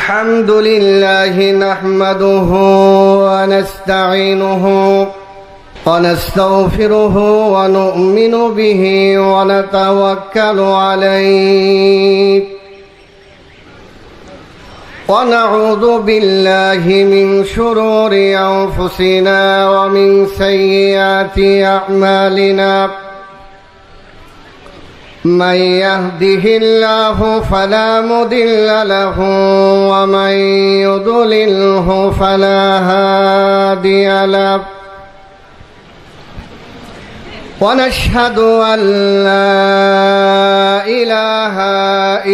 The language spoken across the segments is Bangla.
الحمد لله نحمده ونستعينه ونستغفره ونؤمن به ونتوكل عليه ونعوذ بالله من شرور أنفسنا ومن سيئات أعمالنا من يهده الله فلا مضل له ومن يضلله فلا هادي له ونشهد أن لا إله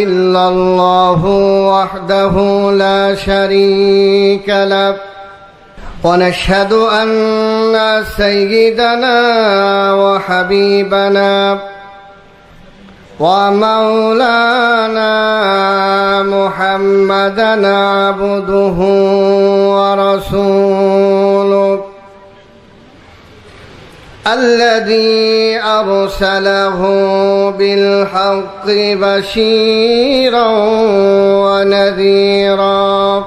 إلا الله وحده لا شريك له ونشهد أن سيدنا وحبيبنا ومولانا محمدا عبده ورسوله الذي أرسله بالحق بشيرا ونذيرا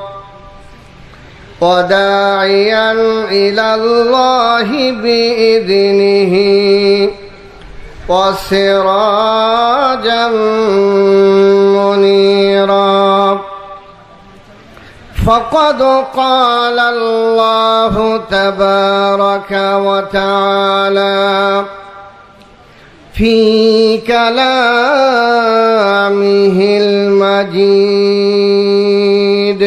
وداعيا إلى الله بإذنه وسراجا منيرا فقد قال الله تبارك وتعالى في كلامه المجيد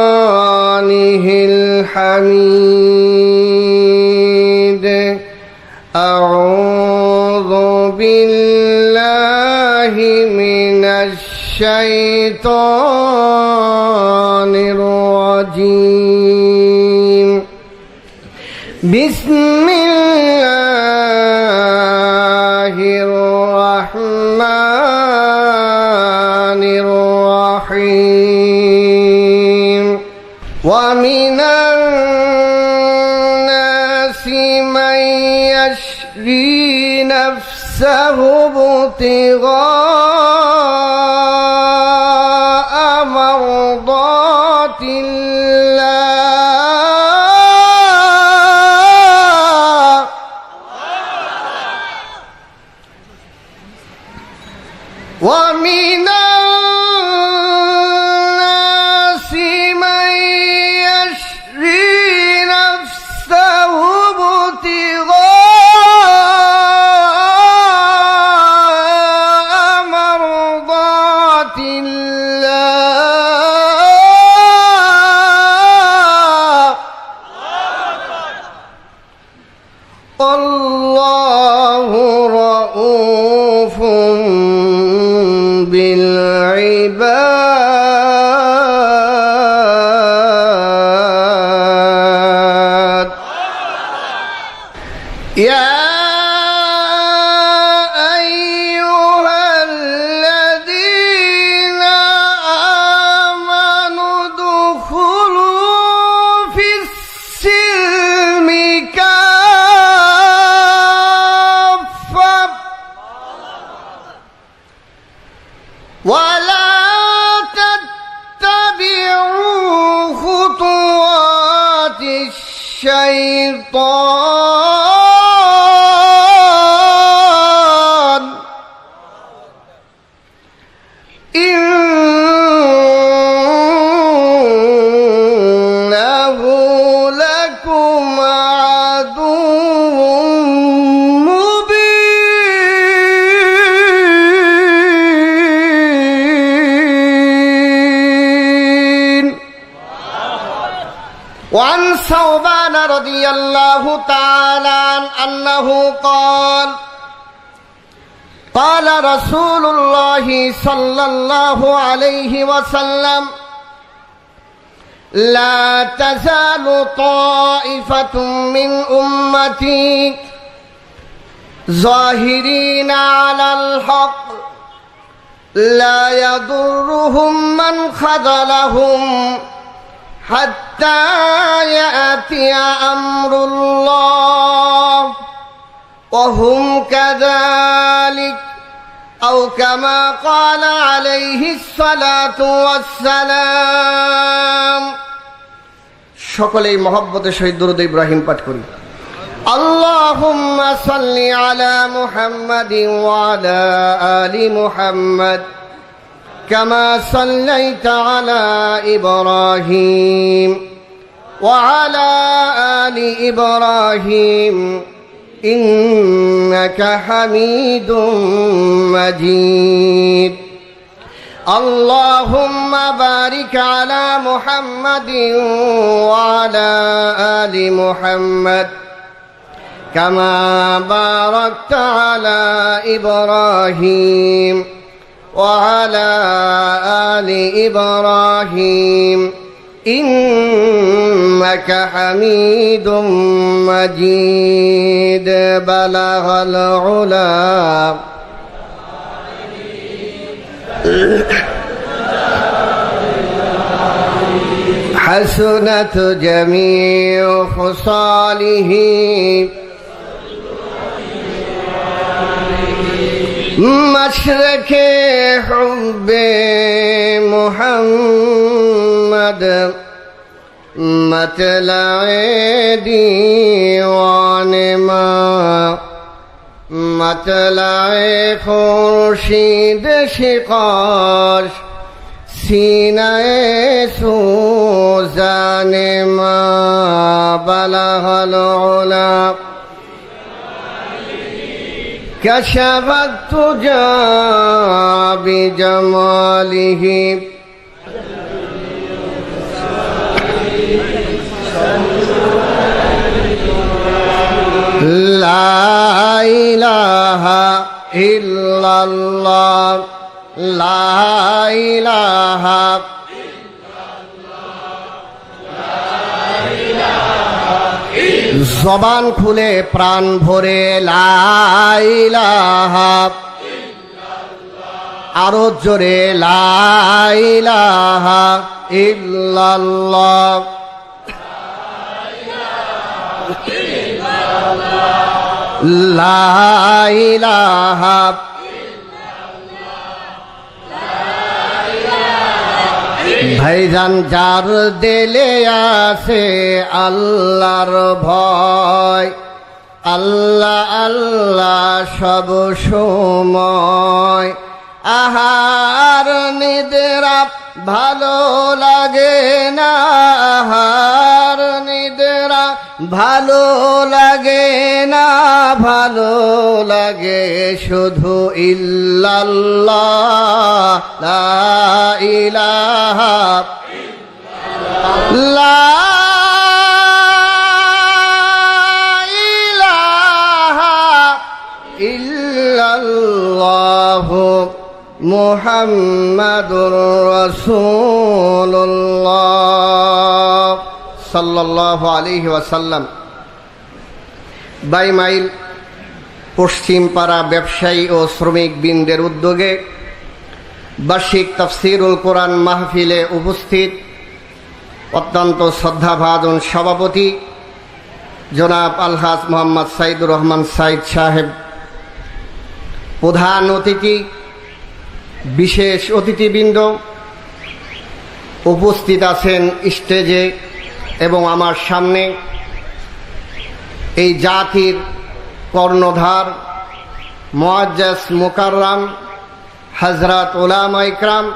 وفرقانه الحميد أعوذ بالله من الشيطان الرجيم بسم الله الرحمن الرحيم ومن الناس من يشري نفسه ابتغاء مرضات الله ومن الناس من يشري نفسه ابتغاء مرضات الله والله رؤوف بالعباد يا أيها الذين آمنوا ادخلوا في السلم كافة ولا تتبعوا خطوات الشيطان إنه لكم عدو مبين وعن ثوبان رضي الله تعالى عنه أنه قال قال رسول الله صلى الله عليه وسلم لا تزال طائفة من أمتي ظاهرين على الحق لا يضرهم من خذلهم حتى يأتي أمر الله وهم كذلك أو كما قال عليه الصلاة والسلام সকলেই মহব্বতের সহিত দরুদ ইব্রাহিম পাঠ করি اللهم صل على محمد وعلى آل محمد كما صليت على إبراهيم وعلى آل إبراهيم إنك حميد مجيد اللهم بارك على محمد وعلى آل محمد كما باركت على إبراهيم وعلى آل إبراهيم إنك حميد مجيد بلغ العلا حسنت جميع خصاله مشرق حب محمد مطلع دیوان ما مطلع خورشید شقاش سینہ سوزان ما بلغ العلا كشف التجى بجماله لا إله إلا الله لا إله জবান খুলে প্রাণ ভরে লা ইলাহা আরো জোরে লা ইলাহা ইল্লাল্লাহ লা ইলাহা ভাইজান যার দিলে আছে আল্লাহর ভয় আল্লাহ আল্লাহ সব সময় আহার নিদ্রা ভালো লাগে না আহার নিদ্রা ভালো লাগে না ভালো লাগে শুধু ইল্লাল্লাহ লা ইলাহা লা ইলাহা ইল্লাল্লাহ মুহাম্মাদুর রাসূলুল্লাহ সাল্লাল্লাহু আলাইহি ওয়াসাল্লাম। 22 মাইল পশ্চিম পাড়া ব্যবসায়ী ও শ্রমিক বৃন্দের উদ্যোগে বার্ষিক তাফসীরুল কোরআন মাহফিলে উপস্থিত অত্যন্ত শ্রদ্ধাভাজন সভাপতি জনাব আলহাজ মোহাম্মদ সাইদুর রহমান সাইদ সাহেব, প্রধান অতিথি, বিশেষ অতিথিবৃন্দ উপস্থিত আছেন স্টেজে এবং আমার সামনে এই জাতির কর্ণধার মুআজ্জাজ মুকাররম হযরত উলামা ইকরাম,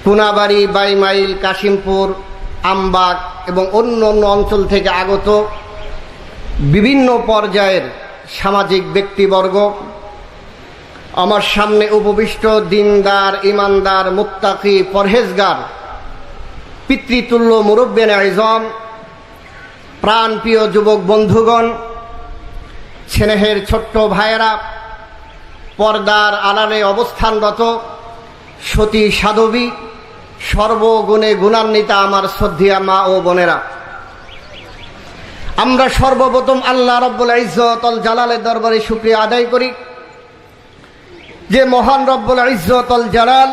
কোনাবাড়ি, 22 মাইল, কাশিমপুর, আমবাগ এবং অন্য অন্য অঞ্চল থেকে আগত বিভিন্ন পর্যায়ের সামাজিক ব্যক্তিবর্গ, আমার সামনে উপবিষ্ট দিনদার, ইমানদার, মুত্তাকি, পরহেজগার, পিতৃতুল্য মুরব্বিয়ানে আযম, প্রাণপ্রিয় যুবক বন্ধুগণ, স্নেহের ছোট্ট ভাইয়েরা, পর্দার আড়ালে অবস্থানরত সতী সাধবী, সর্বগুণে গুণান্বিতা আমার শ্রদ্ধেয়া মা ও বোনেরা, আমরা সর্বপ্রথম আল্লাহ রব্বুল ইজ্জতুল জালালের দরবারে শুকরিয়া আদায় করি যে মহান রব্বুল ইজ্জতুল জালাল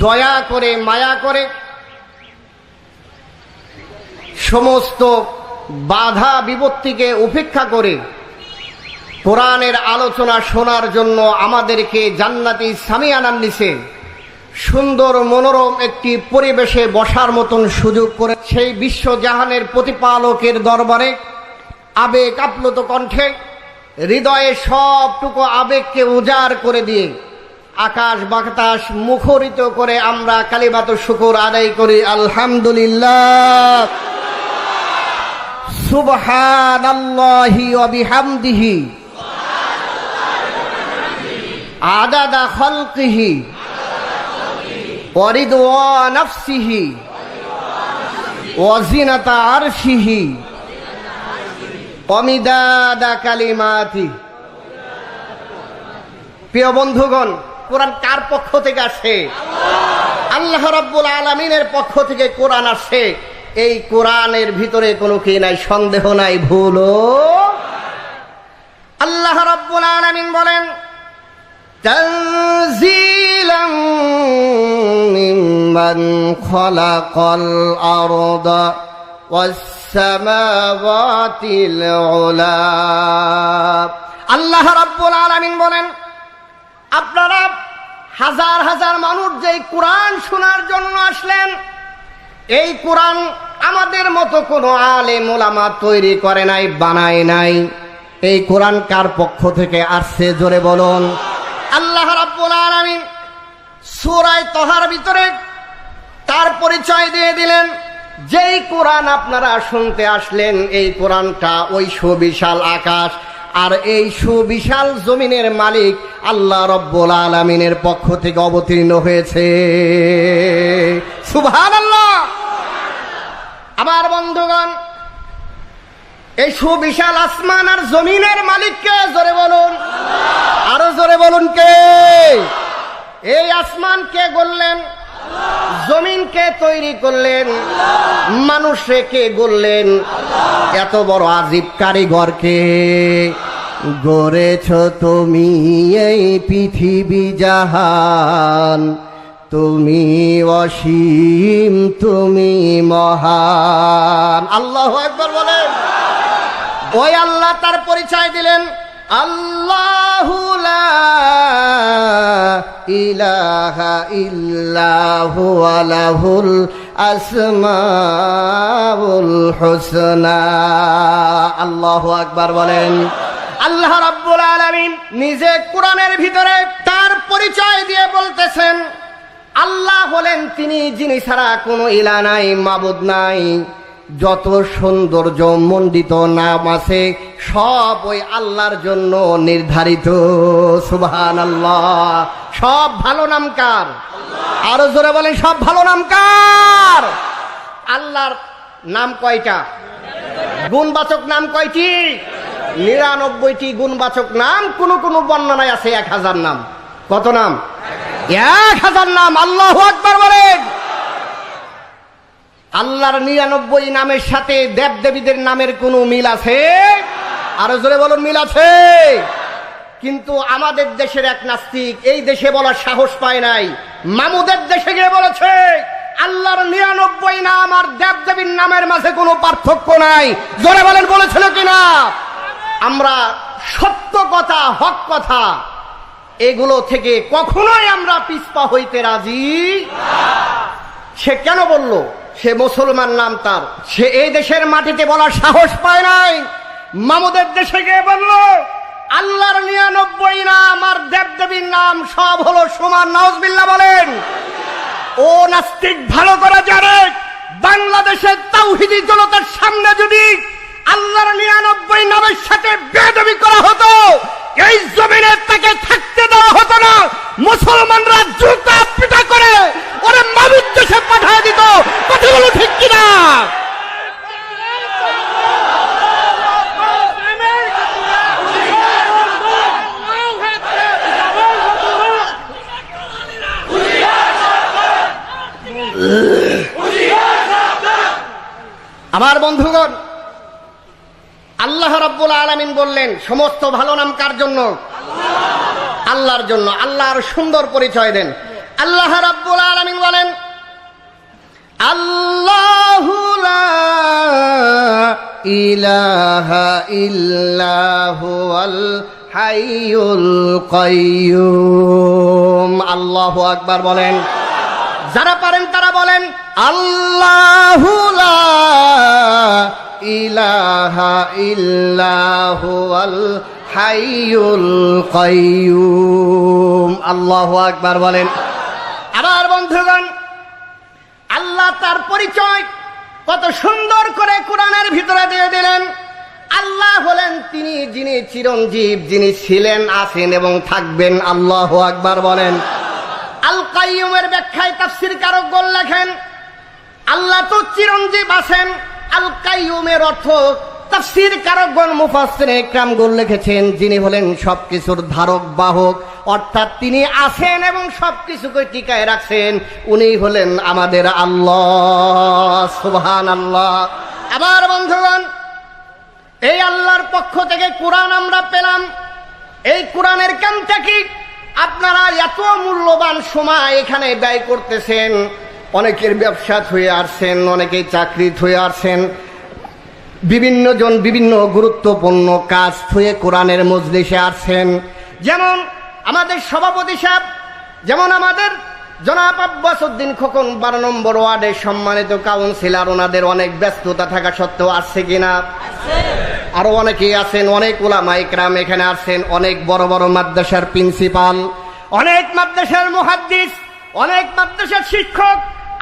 দয়া করে, মায়া করে সমস্ত বাধা বিপত্তিকে উপেক্ষা করে কোরআনের আলোচনা শোনার জন্য আমাদেরকে জান্নাতি সামিয়ানার নিচে সুন্দর মনোরম একটি পরিবেশে বসার মতন সুযোগ করে সেই বিশ্বজাহানের প্রতিপালকের দরবারে আবেগ আপ্লুত কণ্ঠে হৃদয়ে সবটুকু আবেগকে উজাড় করে দিয়ে আকাশ বাতাস মুখরিত করে আমরা কালিমাত শুকর আদায় করি আলহামদুলিল্লাহ সুবহানাল্লাহি ওয়া বিহামদিহি আদাদা খালকিহি ওয়া রিদওয়ানা নাফসিহি ওয়া জিনাতা আরশিহি ওয়া মিদাদা কালিমাতি। প্রিয় বন্ধুগণ, কোরআন কার পক্ষ থেকে আসে? আল্লাহ রাব্বুল আলামিনের পক্ষ থেকে কোরআন আসে। এই কোরআনের ভিতরে কোনো কি নাই, সন্দেহ নাই, ভুলও। আল্লাহ রাব্বুল আলামিন বলেন তানজিলাম মিম্মান খালাকাল আরদা ওয়াস সামাওয়াতিল উলা। আল্লাহ রাব্বুল আলামিন বলেন আপনারা হাজার হাজার মানুষ যে কোরআন শোনার জন্য আসলেন, এই কোরআন আমাদের মতো কোনো আলেম ওলামা তৈরি করে নাই, বানায় নাই। এই কোরআন কার পক্ষ থেকে আসছে জোরে বলুন? আল্লাহ রাব্বুল আলামিন সূরা তাহার ভিতরে তার পরিচয় দিয়ে দিলেন। যেই কোরআন আপনারা শুনতে আসলেন, এই কোরআনটা ওই সুবিশাল আকাশ আর এই সুবিশাল জমিনের মালিক আল্লাহ রাব্বুল আলামিনের পক্ষ থেকে অবতীর্ণ হয়েছে। সুবহানাল্লাহ। আমার বন্ধুগণ, এই সুবিশাল আসমান আর জমিনের মালিককে জোরে বলুন, আরো জোরে বলুন কে? এই আসমান কে গড়লেন? জমিনকে তৈরি করলেন? মানুষে কে গড়লেন? এত বড় আজীব কারিগরকে গড়েছ তুমি এই পৃথিবী জাহান, তুমি অসীম, তুমি মহান। আল্লাহু আকবার বলেন। ওই আল্লাহ তার পরিচয় দিলেন আল্লাহু লা ইলাহা ইল্লাহু লাহুল আসমাউল হুসনা। আল্লাহু আকবার বলেন। আল্লাহ রাব্বুল আলামিন নিজে কোরআনের ভিতরে তার পরিচয় দিয়ে বলতেছেন আল্লাহ হলেন তিনি যিনি ছাড়া কোনো ইলাহ নাই, মাবুদ নাই। যত সৌন্দর্য মণ্ডিত নাম আছে সব ওই আল্লাহর জন্য নির্ধারিত। সুবহানাল্লাহ। সব ভালো নাম কার? আরো জোরে বলেন, সব ভালো নাম কার? আল্লাহর নাম কয়টা? গুণবাচক নাম কয়টি? 99টি গুণবাচক নাম। কোন কোন বর্ণনায় আছে 1000 নাম। কত নাম? 1000 নাম। আল্লাহু আকবার বলেন। আল্লাহর 99 নামের সাথে দেবদেবীদের নামের কোনো মিল আছে? আরো জোরে বলুন, মিল আছে। কিন্তু আমাদের দেশের এক নাস্তিক এই দেশে বলার সাহস পায় নাই, মামুদের দেশে গিয়ে বলেছে আল্লাহর 99 নাম আর দেবদেবীর নামের মাঝে কোনো পার্থক্য নাই। জোরে বলেন, বলেছিল কিনা? আমরা সত্য কথা, হক কথা, এগুলো থেকে কখনোই আমরা পিছপা হইতে রাজি। সে কেন বলল? সে মুসলমান নাম তার, সে এই দেশের মাটিতে বলার সাহস পায় নাই। মামুদের দেশে গিয়ে বলল আল্লাহর 99 নাম আর দেবদেবীর নাম সব হলো সমান। নাউজুবিল্লাহ বলেন। ও নাস্তিক ভালো করে জানে, বাংলাদেশের তাওহীদি জনতার সামনে যদি আল্লাহর 99 নামের সাথে বেয়াদবি করা হতো, এই জমিনে তাকে থাকতে দেওয়া হতো না। মুসলমানরা জুতা পিটা করে ওরে মামুদ দেশে পাঠিয়ে দিত। কথাগুলো ঠিক কিনা? আমার বন্ধুগণ, আল্লাহ রাব্বুল আলামিন বললেন সমস্ত ভালো নাম কার জন্য? আল্লাহর জন্য। আল্লাহর সুন্দর পরিচয় দেন। আল্লাহ রাব্বুল আলামিন বলেন আল্লাহু লা ইলাহা ইল্লা হুয়াল হাইয়ুল কাইয়্যুম। আল্লাহু আকবার বলেন। যারা পারেন তারা বলেন আল্লাহু লা ইলাহা ইল্লা হুয়াল হাইয়ুল কাইয়্যুম। আল্লাহু আকবার বলেন। আবার বন্ধুগণ, আল্লাহ তার পরিচয় কত সুন্দর করে কোরআনের ভিতরে দিয়ে দিলেন। আল্লাহ হলেন তিনি যিনি চিরঞ্জীব, যিনি ছিলেন, আছেন এবং থাকবেন। আল্লাহু আকবার বলেন। আল কাইয়্যুমের ব্যাখ্যায় তাফসীরকারগণ লেখেন আল্লাহ তো চিরঞ্জীব আছেন। আল কাইয়্যুমের অর্থ তাফসীরকারগণ মুফাসসিরে ইকরামগণ লিখেছেন যিনি হলেন সবকিছুর ধারক বাহক, অর্থাৎ তিনি আছেন এবং সবকিছুকে টিকায় রাখছেন। উনি হলেন আমাদের আল্লাহ। সুবহানাল্লাহ। আবার বন্ধুগণ, এই আল্লাহর পক্ষ থেকে কোরআন আমরা পেলাম। এই কোরআনের কামটা কি? আপনারা এত মূল্যবান সময় এখানে ব্যয় করতেছেন। অনেকের ব্যবসা হয়ে আসছেন, অনেকেই চাকরি হয়ে আসছেন, বিভিন্ন জন বিভিন্ন গুরুত্বপূর্ণ কাজ হয়ে কোরআনের মজলিসে আসছেন। যেমন আমাদের সভাপতি সাহেব, যেমন আমাদের জনাব আব্বাসউদ্দিন খোকন 12 নম্বর ওয়ার্ডের সম্মানিত কাউন্সিলর, ওনাদের অনেক ব্যস্ততা থাকা সত্ত্বেও আসছে কিনা? আরো অনেকেই আছেন, অনেক উলামা ইকরাম এখানে আসছেন, অনেক বড় বড় মাদ্রাসার প্রিন্সিপাল, অনেক মাদ্রাসার মুহাদ্দিস, অনেক মাদ্রাসার শিক্ষক,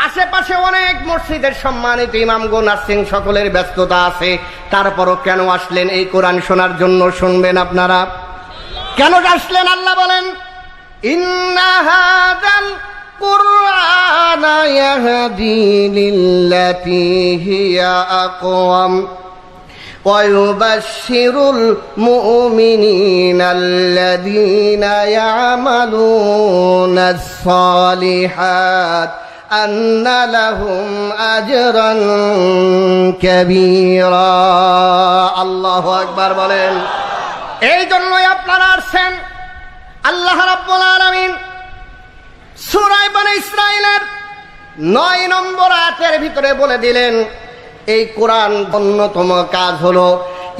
আশেপাশে অনেক মসজিদের সম্মানিত ইমামগণ আসছেন। সকলের ব্যস্ততা আছে, তারপরও কেন আসলেন? এই কোরআন শোনার জন্য। শুনবেন আপনারা কেন আসলেন? আল্লাহ বলেন ইন্না হাযাল কুরআনা ইয়াহদি লিল্লাতী হিয়া আকওয়াম ওয়া ইউবাশশিরুল মুমিনিনাল্লাযীনা ইয়া'মালুনাস সালিহাত আন্না লাহুম আজরান কাবীরা। আল্লাহু আকবার বলেন। এই জন্যই আপনারা আসছেন। আল্লাহ রাব্বুল আলামিন সূরা বনী ইসরাঈলের 9 নম্বর আয়াতের ভিতরে বলে দিলেন এই কোরআন অন্যতম কাজ হলো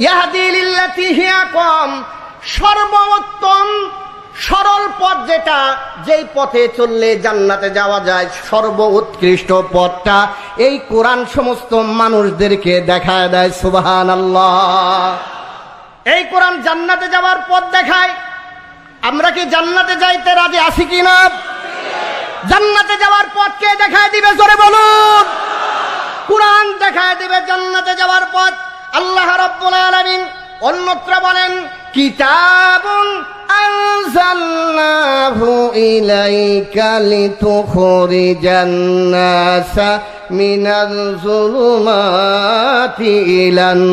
ইয়াহদি লিল্লাতী হিয়া আকওয়াম, সর্বোত্তম সরল পথ, যেটা যেই পথে চললে জান্নাতে যাওয়া যায়, সর্বোৎকৃষ্ট পথটা এই কোরআন সমস্ত মানুষদেরকে দেখায় দেয়। সুবহানাল্লাহ। এই কোরআন জান্নাতে যাওয়ার পথ দেখায়। আমরা কি জান্নাতে যাইতে রাজি আছি কিনা? জান্নাতে যাওয়ার পথ কে দেখায় দিবে? জোরে বলুন। কোরআন দেখায় দিবে জান্নাতে যাওয়ার পথ। আল্লাহ রাব্বুল আলামিন অন্যত্র বলেন কিতাবুন আনজালনাহু ইলাইকা লিতুখরিজান নাসা মিনাল যুলুমাতি ইলান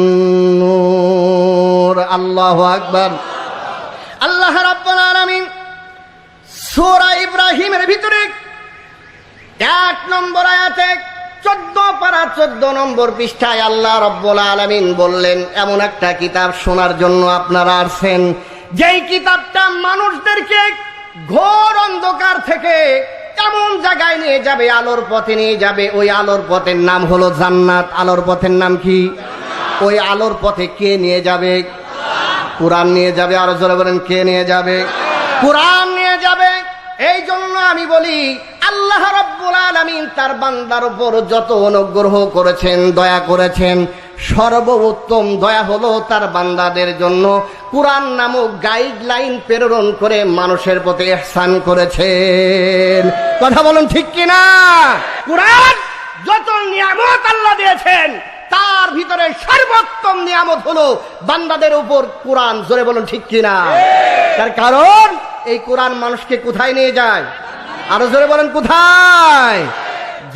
নূর। আল্লাহু আকবার। আল্লাহ রাব্বুল আলামিন সূরা ইব্রাহিমের ভিতরে 1 নম্বর আয়াতে 14 পারা 14 নম্বর পৃষ্ঠায় আল্লাহ রাব্বুল আলামিন বললেন এমন একটা কিতাব শোনার জন্য আপনারা আসছেন, যেই কিতাবটা মানুষদেরকে ঘোর অন্ধকার থেকে এমন জায়গায় নিয়ে যাবে, আলোর পথে নিয়ে যাবে। ওই আলোর পথের নাম হলো জান্নাত। আলোর পথের নাম কি? ওই আলোর পথে কে নিয়ে যাবে? কোরআন নিয়ে যাবে। আরো জোরে বলেন, কে নিয়ে যাবে? কোরআন নিয়ে যাবে। এই জন্য আমি বলি আল্লাহ রাব্বুল আলামিন তার বান্দার উপর যত অনুগ্রহ করেছেন, দয়া করেছেন, সর্বোত্তম দয়া হলো তার বান্দাদের জন্য কোরআন নামক গাইডলাইন প্রেরণ করে মানুষের প্রতি ইহসান করেছেন। কথা বলুন ঠিক কিনা? কোরআন যত নিয়ামত আল্লাহ দিয়েছেন তার ভিতরে সর্বোত্তম নিয়ামত হলো বান্দাদের উপর কোরআন। জোরে বলুন ঠিক কিনা? তার কারণ এই কোরআন মানুষকে কোথায় নিয়ে যায়? আরো জোরে বলেন, কোথায়?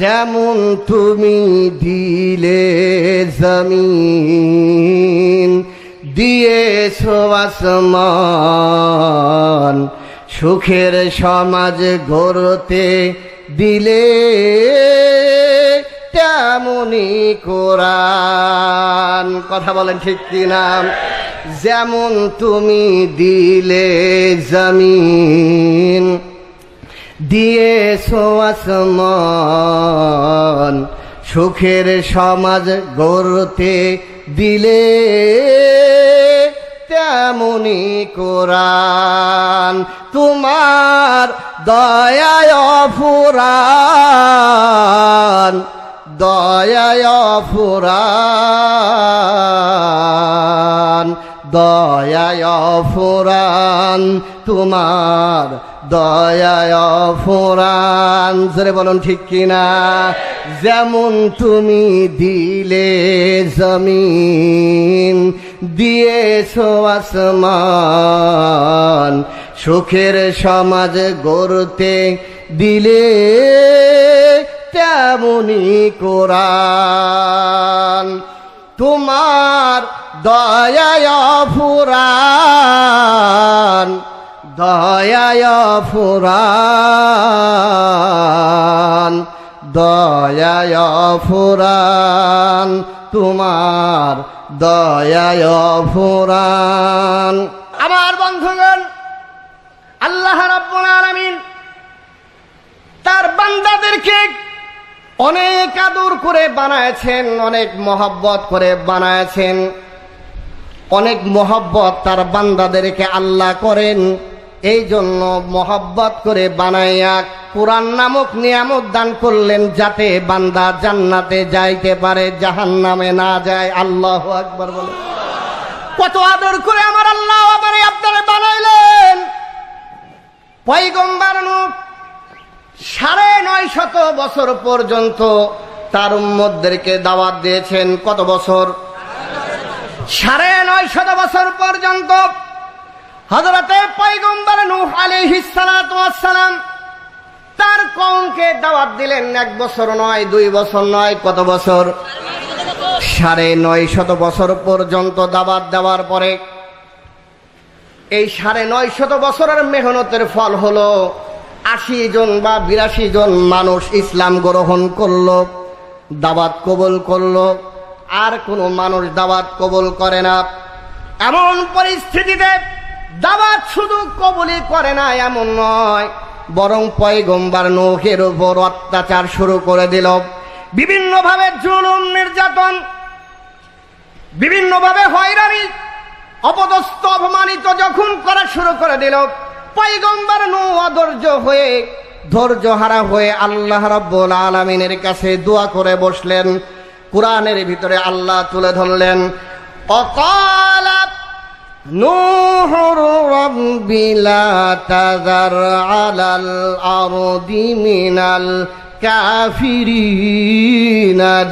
যেমন তুমি দিলে জমিন, দিয়েছো আসমান, সুখের সমাজ গড়তে দিলে তেমনি কোরআন। কথা বলেন ঠিক কিনা? যেমন তুমি দিলে জমিন, দিয়েছো আসমান, সুখের সমাজ গড়তে দিলে তেমনি কোরআন তোমার দয়ায় ফুরান দয়ায় ফুরান দয়ায় ফুরান তোমার দয়ায় ফুরান জোরে বলুন ঠিক কিনা যেমন তুমি দিলে জমিন দিয়েছো আসমান সুখের সমাজ গড়তে দিলে তেমনি কোরআন তোমার দয়ায় ফুরান দয়ায় ফুরান দয়ায় ফুরান তোমার দয়ায় ফুরান আমার বন্ধুগণ আল্লাহ রাব্বুল আলামিন তার বান্দাদেরকে অনেক আদর করে বানায়ছেন অনেক মহব্বত করে বানায়ছেন অনেক মহব্বত তার বান্দাদেরকে আল্লাহ করেন এই জন্য মহব্বত করে বানাইয়া কুরআন নামক নিয়ামত দান করলেন যাতে বান্দা জান্নাতে যাইতে পারে জাহান্নামে না যায় আল্লাহু আকবার বলে কত আদর করে আমার আল্লাহ আমারে আপনারে বানাইলেন পয়গম্বর নূহ ৯৫০ বছর পর্যন্ত তার উম্মতদেরকে দাওয়াত দিয়েছেন কত বছর ৯৫০ বছর পর্যন্ত হযরতে পয়গম্বর নূহ আলাইহিস সালাতু ওয়াস সালাম তার কওমকে দাওয়াত দিলেন ১ বছর নয় ২ বছর নয় কত বছর ৯৫০ বছর পর্যন্ত দাওয়াত দেওয়ার পরে এই ৯৫০ বছরের মেহনতের ফল হলো ৮০ জন বা ৮২ জন মানুষ ইসলাম গ্রহণ করলো দাওয়াত কবুল করলো আর কোনো মানুষ দাওয়াত কবুল করে না এমন পরিস্থিতিতে দাওয়াত শুধু কবুলই করে না এমন নয় বরং পয়গম্বর নূহের উপর অত্যাচার শুরু করে দিল বিভিন্নভাবে জুলুম নির্যাতন বিভিন্নভাবে হয়রানি অপদস্থ অপমানিত যখন করা শুরু করে দিল পয়গম্বর নূহ ধৈর্য হারা হয়ে আল্লাহ রাব্বুল আলামিনের কাছে দোয়া করে বসলেন কুরআনের ভিতরে আল্লাহ তুলে ধরলেন অকালা নূহুর রাব্বি লা তাযার আলাল আরদি মিনাল কাফিরিনা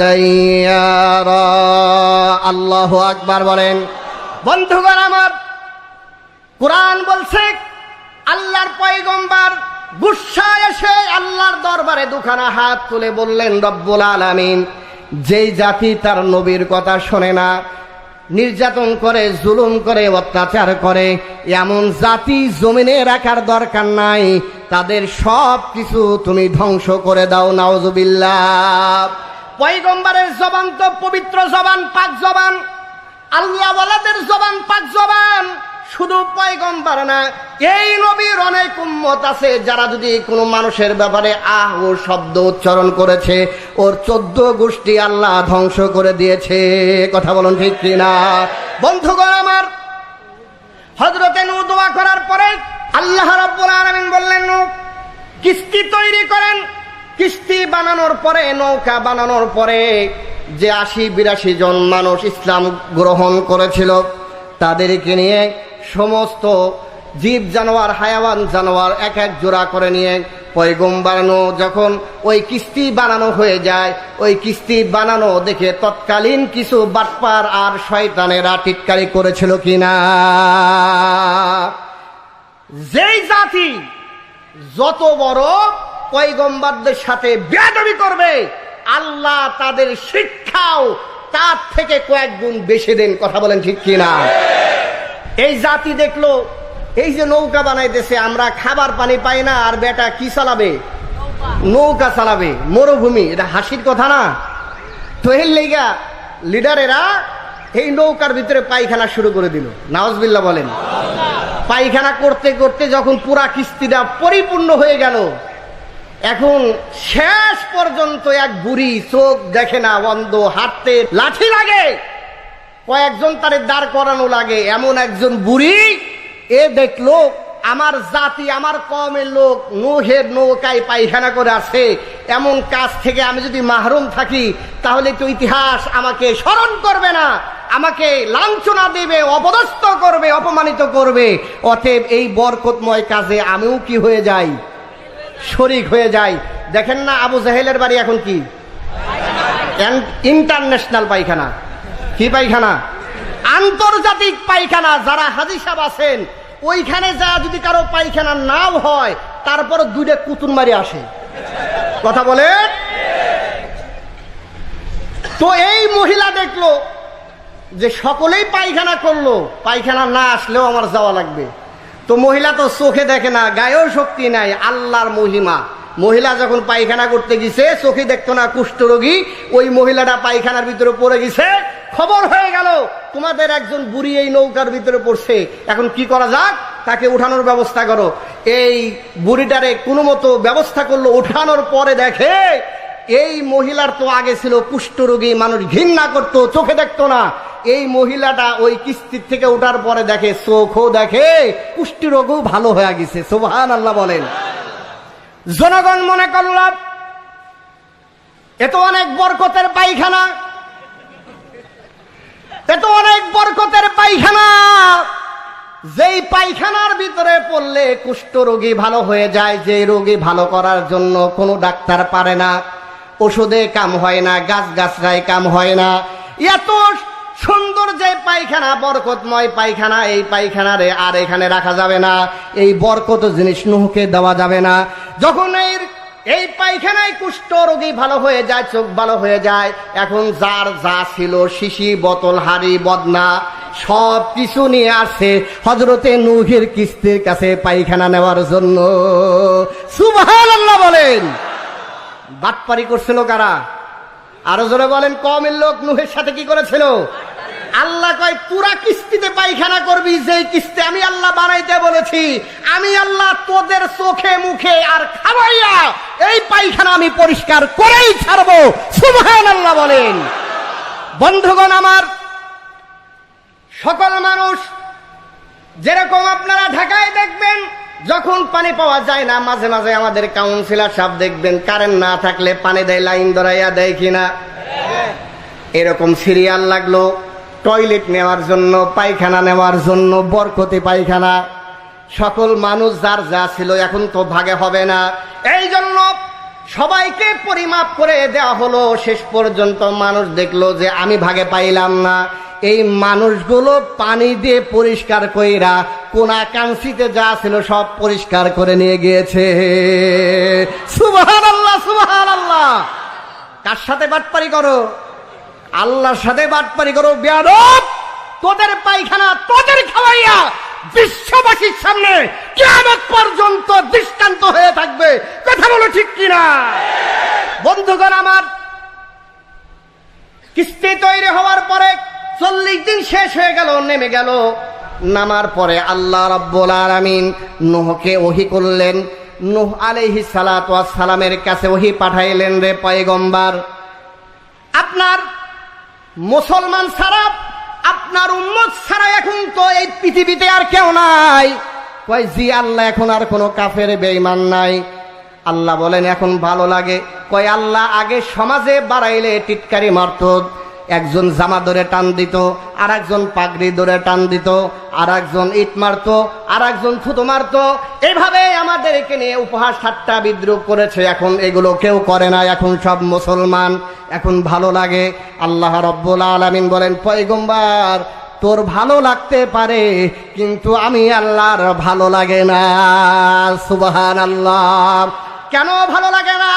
দাইয়ারা আল্লাহু আকবার বলেন বন্ধুগণ আমার কুরআন বলছে আল্লাহর পয়গম্বর গুসায় এসে আল্লাহর দরবারে দুখানা হাত তুলে বললেন রব্বুল আলামিন যেই জাতি তার নবীর কথা শোনে না নির্যাতন করে জুলুম করে অত্যাচার করে এমন জাতি জমিনে রাখার দরকার নাই তাদের সব কিছু তুমি ধ্বংস করে দাও নাউজুবিল্লাহ পয়গম্বরের জবান তো পবিত্র জবান পাক জবান আল্লাহ ওয়ালাদের জবান পাক জবান শুধু পয়গম্বর না এই নবীর অনেক উম্মত আছে যারা যদি কোনো মানুষের ব্যাপারে আহ ও শব্দ উচ্চারণ করেছে ওর ১৪ গোষ্ঠী আল্লাহ ধ্বংস করে দিয়েছে কথা বলুন ঠিক কিনা বন্ধুগণ আমার হযরতে নূহ দোয়া করার পরে আল্লাহ রাব্বুল আলামিন বললেন নূহ কিস্তি তৈরি করেন কিস্তি বানানোর পরে নৌকা বানানোর পরে যে ৮০-৮২ জন মানুষ ইসলাম গ্রহণ করেছিল তাদেরকে নিয়ে সমস্ত জীব জানোয়ার হায়াওয়ান জানোয়ার এক এক জোড়া করে নিয়ে পয়গম্বর নূহ যখন ওই কিস্তি বানানো হয়ে যায় ওই কিস্তি বানানো দেখে তৎকালীন কিছু বাটপার আর শয়তানেরা টিটকারি করেছিল কিনা যেই জাতি যত বড় পয়গম্বরদের সাথে বেয়াদবি করবে আল্লাহ তাদের শিক্ষাও তার থেকে কয়েক গুণ বেশি দেন কথা বলেন ঠিক কিনা এই জাতি দেখলো এই যে নৌকা বানাইতেছে আমরা খাবার পানি পাই না আর বেটা কি চালাবে নৌকা চালাবে মরুভূমি এটা হাসির কথা না তো এর লেগা লিডারেরা এই নৌকার ভিতরে পায়খানা শুরু করে দিল নাউজুবিল্লাহ বলেন পায়খানা করতে করতে যখন পুরা কিস্তিটা পরিপূর্ণ হয়ে গেল এখন শেষ পর্যন্ত এক বুড়ি চোখ দেখে না অন্ধ হাঁটতে লাঠি লাগে কয়েকজন তারে দাঁড় করানো লাগে। এমন একজন বুড়ি এ দেখলো আমার জাতি আমার কওমের লোক নূহের নৌকায় পায়খানা করে আসে, এমন কাজ থেকে আমি যদি মাহরুম থাকি তাহলে তো ইতিহাস আমাকে স্মরণ করবে না, আমাকে লাঞ্ছনা দেবে, অপদস্থ করবে, অপমানিত করবে। অতএব এই বরকতময় কাজে আমিও কি হয়ে যাই, শরীক হয়ে যাই। দেখেন না আবু জাহেলের বাড়ি এখন কি ইন্টারন্যাশনাল পায়খানা, কি পায়খানা, আন্তর্জাতিক পায়খানা। যারা হাজী সাহেব আছেন ওইখানে যা যদি কারো পায়খানা নাও হয় তারপর দুইটা কুতুন মারি আসে, কথা বলে। তো এই মহিলা দেখলো যে সকলেই পায়খানা করলো, পায়খানা না আসলেও আমার যাওয়া লাগবে। তো মহিলা তো চোখে দেখে না, গায়েও শক্তি নাই, আল্লাহর মহিমা। মহিলা যখন পায়খানা করতে গেছে চোখে দেখতো না কুষ্ঠরোগী, ওই মহিলাটা পায়খানার ভিতরে পড়ে গেছে। খবর হয়ে গেল তোমাদের একজন বুড়ি এই নৌকার ভিতরে পড়ছে, এখন কি করা যাক, তাকে উঠানোর ব্যবস্থা করো। এই বুড়িটারে কোনো মতো ব্যবস্থা করলো। উঠানোর পরে দেখে এই মহিলার তো আগে ছিল কুষ্ঠরোগী, মানুষ ঘৃণা করতো, চোখে দেখতো না। এই মহিলাটা ওই কিস্তির থেকে ওঠার পরে দেখে চোখও দেখে, কুষ্ঠরোগও ভালো হয়ে গেছে। সুবহানাল্লাহ বলেন। জনগণ মনে করল এত অনেক বরকতের পায়খানা, এত অনেক বরকতের পায়খানা, যেই পায়খানার ভিতরে পড়লে কুষ্ঠরোগী ভালো হয়ে যায়, যে রোগী ভালো করার জন্য কোনো ডাক্তার পারে না, ওষুধে কাম হয় না, গাছগাছরায় কাম হয় না। এত সুন্দর যে পায়খানা, বরকতময় পায়খানা, এই পায়খানারে আর এখানে রাখা যাবে না, এই বরকত জিনিস নুহকে দেওয়া যাবে না। যখন এই পায়খানায় কুষ্ঠ রোগী ভালো হয়ে যায়, চোখ ভালো হয়ে যায়, এখন যার যা ছিল শিশি বোতল হাড়ি বদনা সব কিছু নিয়ে আসে হযরতে নূহের কিস্তির কাছে পায়খানা নেওয়ার জন্য। সুবহানাল্লাহ বলেন। বাটপারি করছিল কারা? আরো জোরে বলেন। কওমের লোক নূহের সাথে কি করেছিল? আল্লাহ কয় তোরা কিস্তিতে পায়খানা করবি, যেই কিস্তি আমি আল্লাহ বানাইতে বলেছি, আমি আল্লাহ তোদের চোখে মুখে আর খাওয়াইয়া এই পায়খানা আমি পরিষ্কার করেই ছাড়বো। সুবহানাল্লাহ বলেন। বন্ধুগণ আমার, সকল মানুষ যেরকম আপনারা ঢাকায় দেখবেন যখন পানি পাওয়া যায় না, মাঝে মাঝে আমাদের কাউন্সিলর সাহেব দেখবেন কারেন্ট না থাকলে পানি দেয়, লাইন ধরাইয়া দেয় কিনা, এরকম সিরিয়াল লাগলো টয়লেট নেওয়ার জন্য, পায়খানা নেওয়ার জন্য, বরকতি পায়খানা। সকল মানুষ যার যা ছিল এখন তো ভাগে হবে না, এই জন্য সবাইকে পরিমাপ করে দেওয়া হলো। শেষ পর্যন্ত মানুষ দেখলো যে আমি ভাগে পাইলাম না, এই মানুষগুলো পানি দিয়ে পরিষ্কার কইরা কোনা কাঞ্চিতে যা ছিল সব পরিষ্কার করে নিয়ে গিয়েছে। সুবহানাল্লাহ, সুবহানাল্লাহ। কার সাথে বাটপারি করো? আল্লাহর সাথে বাটপারি করো বেয়াদব। তোদের পায়খানা তোদের খাওয়াইয়া বিশ্ববাসীর সামনে কিয়ামত পর্যন্ত দৃষ্টান্ত হয়ে থাকবে। কথা বলো ঠিক কিনা? বন্ধুগণ আমার, কিস্তি তৈরি হওয়ার পরে 40 দিন শেষ হয়ে গেল, নেমে গেল। নামার পরে আল্লাহ রাব্বুল আলামিন নূহকে ওহী করলেন। নূহ আলাইহিস সালাতু ওয়াস সালামের কাছে ওহী পাঠাইলেন, রে পয়গম্বর, আপনার মুসলমান ছাড়া, আপনার উম্মত ছাড়া এখন তো এই পৃথিবীতে আর কেউ নাই। কয় জি আল্লাহ, এখন আর কোনো কাফের বেঈমান নাই। আল্লাহ বলেন এখন ভালো লাগে? কয় আল্লাহ আগে সমাজে বাড়াইলে টিটকারি মারত, একজন জামা ধরে টান দিত, আর একজন পাগড়ি ধরে টান দিত, আর একজন ইট মারত, আর একজন থুতো মারত, এভাবে আমাদেরকে নিয়ে উপহাস ঠাট্টা বিদ্রুপ করেছে। এখন এগুলো কেউ করে না, এখন সব মুসলমান, এখন ভালো লাগে। আল্লাহ রাব্বুল আলামিন বলেন পয়গম্বর, তোর ভালো লাগতে পারে কিন্তু আমি আল্লাহর ভালো লাগে না। সুবহানাল্লাহ। কেন ভালো লাগে না?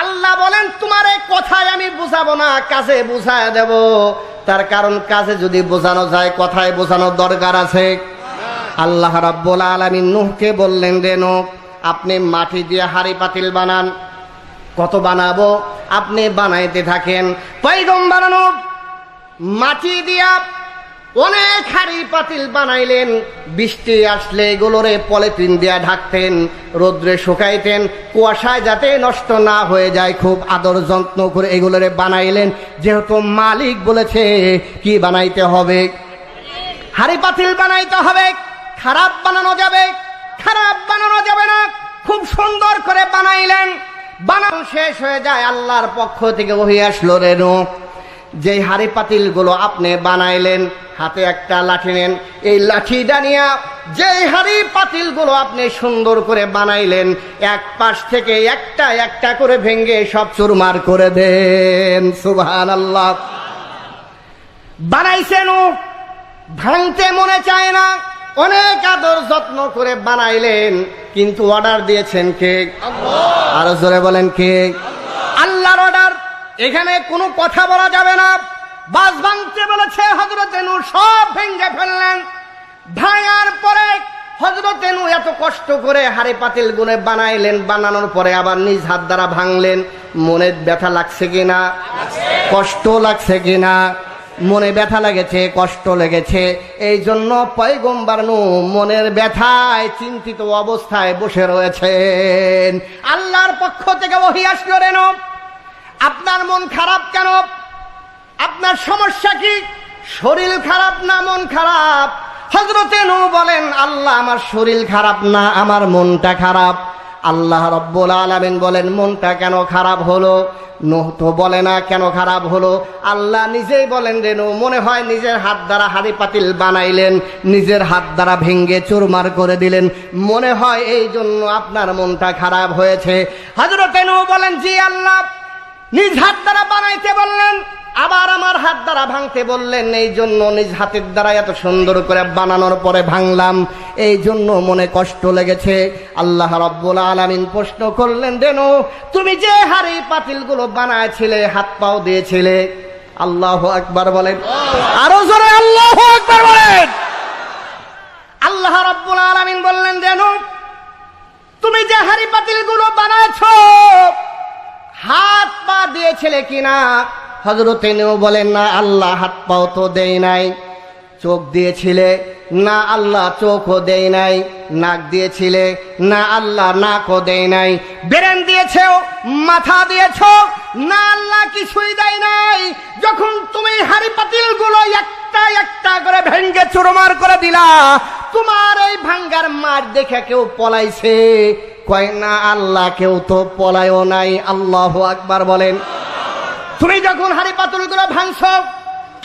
আল্লাহ বলেন তোমার এই কথায় আমি বুঝাবো না, কাজে বুঝায় দেব। তার কারণ কাজে যদি বোঝানো যায়, কথায় বোঝানোর দরকার আছে। আল্লাহ রাব্বুল আলামিন নূহকে বললেন, রে নূহ, আপনি মাটি দিয়ে হাড়ি পাতিল বানান। কত বানাবো? আপনি বানাইতে থাকেন। পয়গম্বর নূহ মাটি দিয়া অনেক হাড়ি পাতিল বানাইলেন, বৃষ্টি আসলে এগুলোরে পলিথিন দিয়া ঢাকতেন, রোদ্রে শুকাইতেন, কুয়াশায় যাতে নষ্ট না হয়ে যায়, খুব আদর যত্ন করে এগুলোরে বানাইলেন। যেহেতু মালিক বলেছে কি বানাইতে হবে, হাড়ি পাতিল বানাইতে হবে, খারাপ বানানো যাবে, খারাপ বানানো যাবে না, খুব সুন্দর করে বানাইলেন। বানানো শেষ হয়ে যায়, আল্লাহর পক্ষ থেকে ওহী আসলো, রেনু যে হাড়ি পাতিল গুলো আপনি বানাইলেন, হাতে একটা লাঠি নেন, এই লাঠিটা নিয়ে যে হাড়ি পাতিল গুলো আপনি সুন্দর করে বানাইলেন, এক পাশ থেকে একটা একটা করে ভেঙে সব চুরমার করে দেন। সুবহানাল্লাহ। বানাইছেন, ভাঙতে মনে চায় না, অনেক আদর যত্ন করে বানাইলেন, কিন্তু অর্ডার দিয়েছেন কে? আল্লাহ। আরো জোরে বলেন কে? আল্লাহর অর্ডার। এখানে কোনো কথা বলা যাবে না। বাস ভাঙতে বলেছে, হযরত নূহ সব ভেঙে ফেললেন। ভাঙার পরে হযরত নূহ এত কষ্ট করে হাড়ি পাতিল গুলো বানাইলেন, বানানোর পরে আবার নিজ হাত দ্বারা ভাঙলেন। মনে ব্যথা লাগছে কিনা? কষ্ট লাগছে কিনা? মনে ব্যথা লেগেছে, কষ্ট লেগেছে। এই জন্য পয়গম্বর নূহ মনের ব্যথায় চিন্তিত অবস্থায় বসে রয়েছেন। আল্লাহর পক্ষ থেকে ওহী আসলো, রেনু আপনার মন খারাপ কেন? আপনার সমস্যা কি? শরীর খারাপ না মন খারাপ? হযরত নূহ বলেন, আল্লাহ আমার শরীর খারাপ না, আমার মনটা খারাপ। আল্লাহ রাব্বুল আলামিন বলেন, মনটা কেন খারাপ হলো? নূহ তো বলে না কেন খারাপ হলো, আল্লাহ নিজেই বলেন, রে নূহ মনে হয় নিজের হাত দ্বারা হাড়ি পাতিল বানাইলেন, নিজের হাত দ্বারা ভেঙ্গে চুরমার করে দিলেন, মনে হয় এই জন্য আপনার মনটা খারাপ হয়েছে। হযরত নূহ বলেন, জি আল্লাহ, নিজ হাত দ্বারা বানাইতে বললেন, আবার আমার হাত দ্বারা ভাঙতে বললেন, এই জন্য নিজ হাতের দ্বারা এত সুন্দর করে বানানোর পরে ভাঙলাম, এই জন্য মনে কষ্ট লেগেছে। আল্লাহ রাব্বুল আলামিন প্রশ্ন করলেন, রেনু তুমি যে হাড়ি পাতিল গুলো বানাইছিলে, হাত পাও দিয়েছিলে, আল্লাহু আকবার বলেন, আরো জোরে আল্লাহু আকবার বলেন। আল্লাহ রাব্বুল আলামিন বললেন, রেনু তুমি যে হাড়ি পাতিল গুলো বানাইছো, হাত পা দিয়েছিলে কিনা? হযরত নূহ বলেন, না আল্লাহ, হাত পাও তো দেই নাই। চোখ দিয়েছিলে? না আল্লাহ, চোখও দেই নাই। নাক দিয়েছিলে? না আল্লাহ, নাকও দেই নাই। ব্রেন দিয়েছো? মাথা দিয়েছো? না আল্লাহ, কিছুই দেই নাই। যখন তুমি হাড়ি পাতিল গুলো একটা একটা করে ভেঙ্গে চুরমার করে দিলা, তোমার এই ভাঙ্গার মার দেখে কেউ পলাইছে? কয় না আল্লাহ, কেউ তো পলায়ও নাই। আল্লাহু আকবার বলেন। তুমি যখন হাড়ি পাতিল গুলো ভাঙছো,